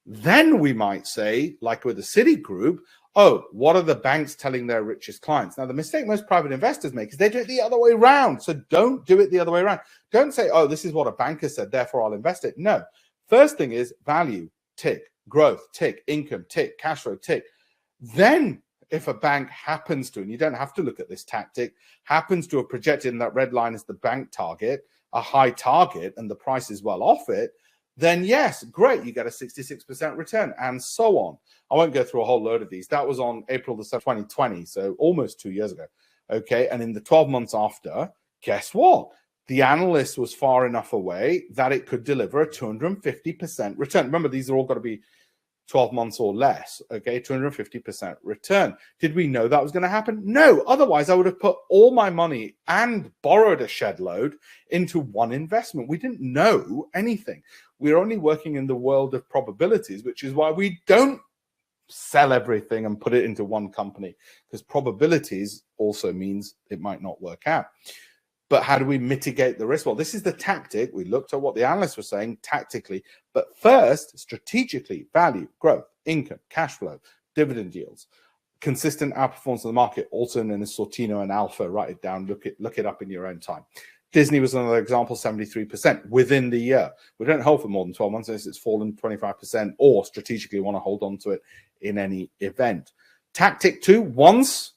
then we might say, like with the Citigroup, oh, what are the banks telling their richest clients? Now, the mistake most private investors make is they do it the other way around. So don't do it the other way around. Don't say, oh, this is what a banker said, therefore I'll invest it. No. First thing is value, tick, growth, tick, income, tick, cash flow, tick. Then if a bank happens to, and you don't have to look at this tactic, happens to have projected in that red line as the bank target, a high target, and the price is well off it, then yes, great, you get a 66% return, and so on. I won't go through a whole load of these. That was on April the 7th, 2020, so almost 2 years ago. Okay, and in the 12 months after, guess what? The analyst was far enough away that it could deliver a 250% return. Remember, these are all got to be 12 months or less, okay? 250% return. Did we know that was going to happen? No. Otherwise, I would have put all my money and borrowed a shed load into one investment. We didn't know anything. We're only working in the world of probabilities, which is why we don't sell everything and put it into one company, because probabilities also means it might not work out. But how do we mitigate the risk? Well, this is the tactic. We looked at what the analysts were saying tactically, but first, strategically, value, growth, income, cash flow, dividend yields, consistent outperformance of the market, also known as Sortino and Alpha. Write it down, look it up in your own time. Disney was another example, 73% within the year. We don't hold for more than 12 months unless it's fallen 25% or strategically want to hold on to it in any event. Tactic 2, once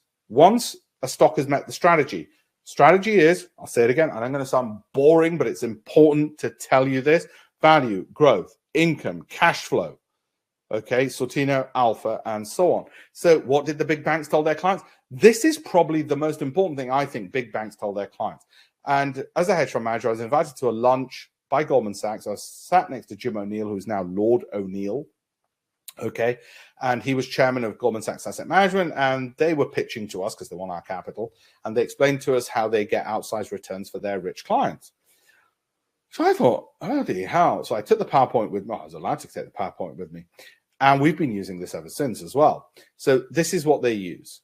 a stock has met the strategy. Strategy is, I'll say it again, and I'm going to sound boring, but it's important to tell you this: value, growth, income, cash flow. Okay, Sortino, Alpha, and so on. So what did the big banks tell their clients? This is probably the most important thing I think big banks told their clients. And as a hedge fund manager, I was invited to a lunch by Goldman Sachs. I was sat next to Jim O'Neill, who's now Lord O'Neill. Okay, and he was chairman of Goldman Sachs Asset Management, and they were pitching to us because they want our capital, and they explained to us how they get outsized returns for their rich clients. So I thought, oh dear, how? So I took the PowerPoint with me. I was allowed to take the PowerPoint with me, and we've been using this ever since as well. So this is what they use.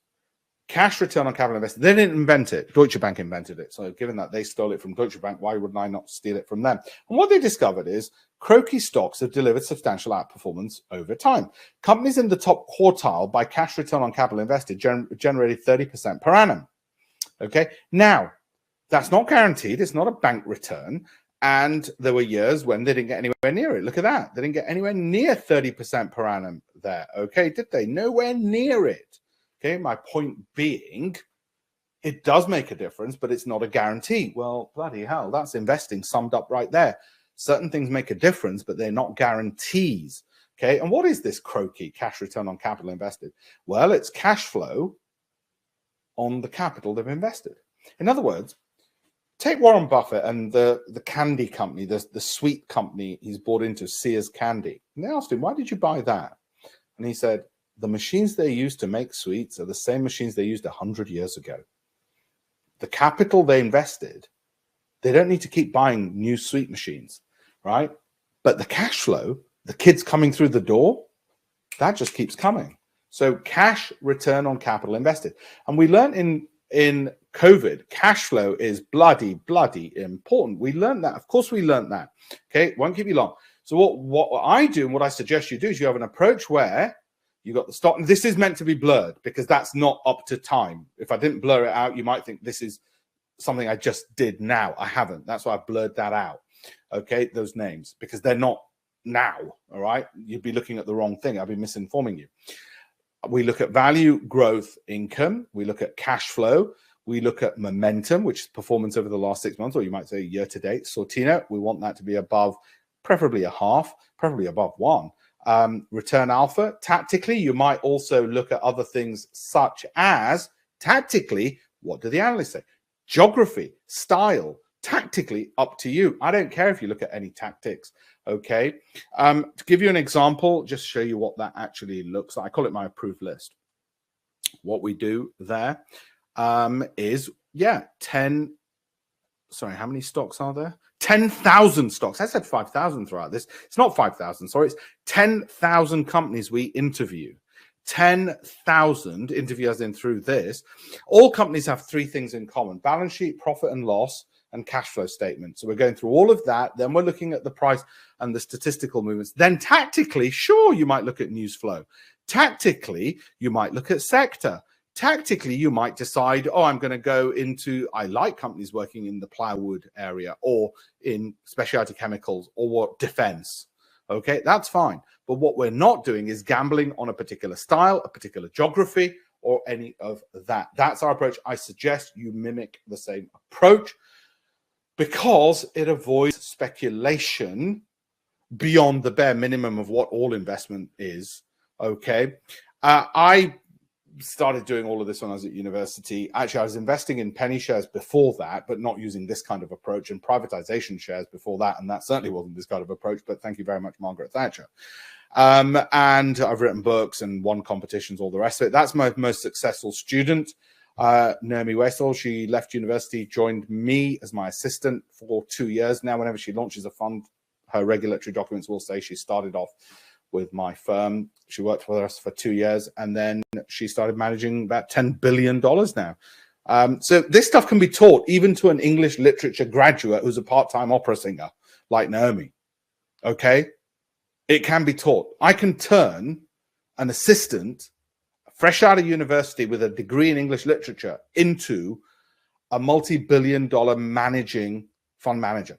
Cash return on capital invested. They didn't invent it. Deutsche Bank invented it. So given that they stole it from Deutsche Bank, why wouldn't I not steal it from them? And what they discovered is croaky stocks have delivered substantial outperformance over time. Companies in the top quartile by cash return on capital invested generated 30% per annum. Okay. Now, that's not guaranteed. It's not a bank return. And there were years when they didn't get anywhere near it. Look at that. They didn't get anywhere near 30% per annum there. Okay. Did they? Nowhere near it. Okay, my point being, It does make a difference, but it's not a guarantee. Well, bloody hell, that's investing summed up right there. Certain things make a difference, but they're not guarantees. Okay, and what is this croaky cash return on capital invested? Well, it's cash flow on the capital they've invested. In other words, take Warren Buffett and the candy company, the sweet company he's bought into, Sears Candy. And they asked him, why did you buy that? And he said, the machines they use to make sweets are the same machines they used 100 years ago. The capital they invested, they don't need to keep buying new sweet machines, right? But the cash flow, the kids coming through the door, that just keeps coming. So cash return on capital invested. And we learned in COVID, cash flow is bloody important. We learned that. Of course, we learned that. Okay, won't keep you long. So what I do and what I suggest you do is you have an approach where you got the stock. And this is meant to be blurred because that's not up to time. If I didn't blur it out, you might think this is something I just did now. I haven't. That's why I blurred that out. Okay, those names, because they're not now. All right, you'd be looking at the wrong thing. I'd be misinforming you. We look at value, growth, income. We look at cash flow. We look at momentum, which is performance over the last 6 months, or you might say year to date. Sortino, we want that to be above, preferably a half, preferably above 1. Return alpha. Tactically, you might also look at other things such as tactically, what do the analysts say? Geography, style, tactically up to you. I don't care if you look at any tactics. Okay. To give you an example, just show you what that actually looks like. I call it my approved list. What we do there is, yeah, 10. Sorry, how many stocks are there? 10,000 stocks. I said 5,000 throughout this. It's not 5,000. Sorry, it's 10,000 companies we interview. 10,000 interviews in through this. All companies have 3 things in common: balance sheet, profit and loss, and cash flow statement. So we're going through all of that. Then we're looking at the price and the statistical movements. Then tactically, sure, you might look at news flow. Tactically, you might look at sector. Tactically, you might decide, oh, I'm going to go into, I like companies working in the plywood area or in specialty chemicals or what, defense. Okay, that's fine. But what we're not doing is gambling on a particular style, a particular geography, or any of that. That's our approach. I suggest you mimic the same approach because it avoids speculation beyond the bare minimum of what all investment is. Okay, I started doing all of this when I was at university. Actually, I was investing in penny shares before that, but not using this kind of approach, and privatization shares before that. And that certainly wasn't this kind of approach, but thank you very much, Margaret Thatcher. And I've written books and won competitions, all the rest of it. That's my most successful student, Naomi Wessel. She left university, joined me as my assistant for 2 years. Now, whenever she launches a fund, her regulatory documents will say she started off with my firm. She worked for us for 2 years, and then she started managing about $10 billion now. So this stuff can be taught even to an English literature graduate who's a part-time opera singer like Naomi. Okay, it can be taught. I can turn an assistant fresh out of university with a degree in English literature into a multi-billion-dollar managing fund manager.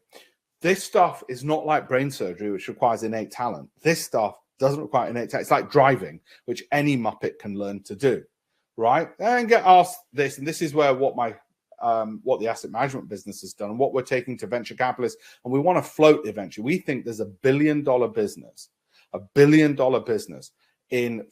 This stuff is not like brain surgery, which requires innate talent. This stuff doesn't require innate talent. It's like driving, which any Muppet can learn to do, right? And get asked this, and this is where what the asset management business has done and what we're taking to venture capitalists, and we want to float eventually. We think there's a $1 billion business, in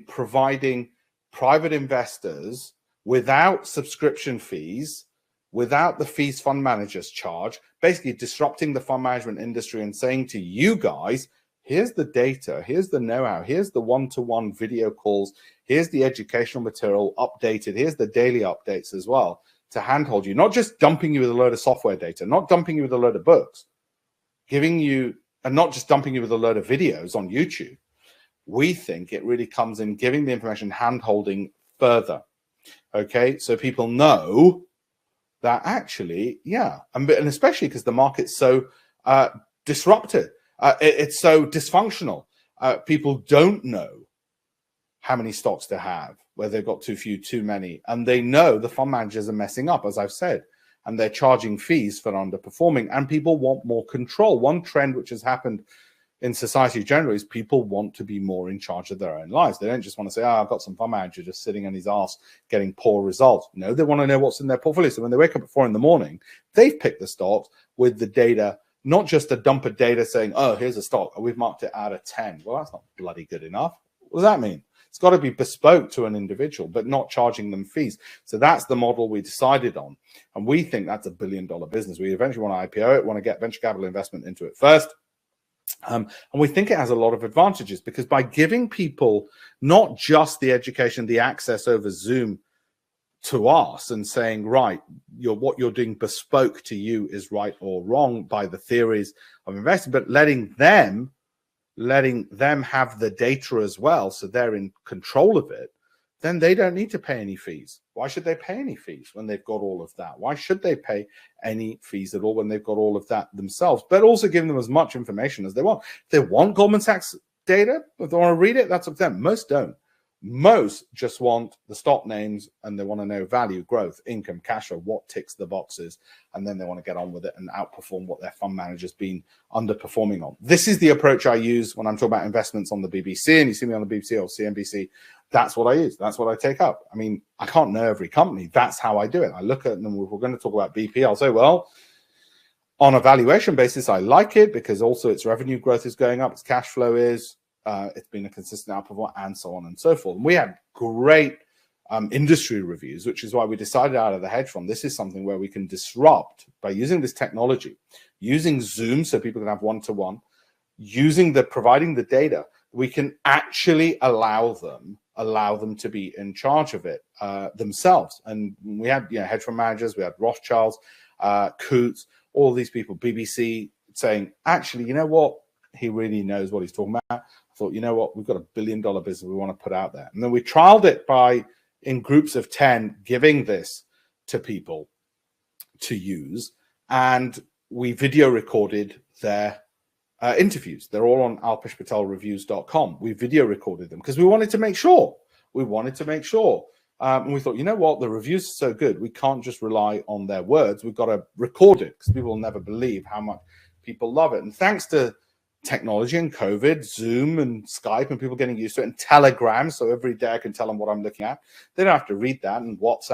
providing private investors without subscription fees, without the fees fund managers charge, basically disrupting the fund management industry and saying to you guys, here's the data, here's the know-how, here's the one-to-one video calls, here's the educational material updated, here's the daily updates as well to handhold you, not just dumping you with a load of software data, not dumping you with a load of books, giving you, and not just dumping you with a load of videos on YouTube. We think it really comes in giving the information, hand-holding further. Okay, so people know that actually, yeah, and especially because the market's so disrupted, it's so dysfunctional. People don't know how many stocks to have, whether they've got too few, too many, and they know the fund managers are messing up, as I've said, and they're charging fees for underperforming, and people want more control. One trend which has happened in society generally is people want to be more in charge of their own lives. They don't just want to say, I've got some fund manager just sitting on his ass getting poor results. No, they want to know what's in their portfolio. So when they wake up at 4 a.m, they've picked the stocks with the data, not just a dump of data saying, oh, here's a stock, we've marked it out of 10. Well, that's not bloody good enough. What does that mean? It's got to be bespoke to an individual, but not charging them fees. So that's the model we decided on. And we think that's $1 billion business. We eventually want to IPO it, want to get venture capital investment into it first. And we think it has a lot of advantages, because by giving people not just the education, the access over Zoom to us and saying, right, what you're doing bespoke to you is right or wrong by the theories of investing, but letting them have the data as well, so they're in control of it, then they don't need to pay any fees. Why should they pay any fees when they've got all of that? Why should they pay any fees at all when they've got all of that themselves? But also giving them as much information as they want. If they want Goldman Sachs data, if they want to read it, that's up to them. Most don't. Most just want the stock names, and they want to know value, growth, income, cash flow, what ticks the boxes, and then they want to get on with it and outperform what their fund manager's been underperforming on. This is the approach I use when I'm talking about investments on the BBC, and you see me on the BBC or CNBC. That's what I use. That's what I take up. I mean, I can't know every company. That's how I do it. I look at them. If we're going to talk about BP, I'll say, well, on a valuation basis, I like it because also its revenue growth is going up, its cash flow is. It's been a consistent outperformer, and so on and so forth. And we had great industry reviews, which is why we decided out of the hedge fund, this is something where we can disrupt by using this technology, using Zoom so people can have one-to-one, providing the data. We can actually allow them to be in charge of it themselves. And we had hedge fund managers, we had Rothschilds, Coutts, all these people, BBC saying, actually, you know what? He really knows what he's talking about. I thought, you know what, we've got $1 billion business we want to put out there. And then we trialed it by, in groups of 10, giving this to people to use. And we video recorded their interviews. They're all on alpishpatelreviews.com. We video recorded them because we wanted to make sure. And we thought, you know what, the reviews are so good, we can't just rely on their words. We've got to record it because people will never believe how much people love it. And thanks to technology and COVID, Zoom and Skype, and people getting used to it, and Telegram, so every day I can tell them what I'm looking at. They don't have to read that, and WhatsApp.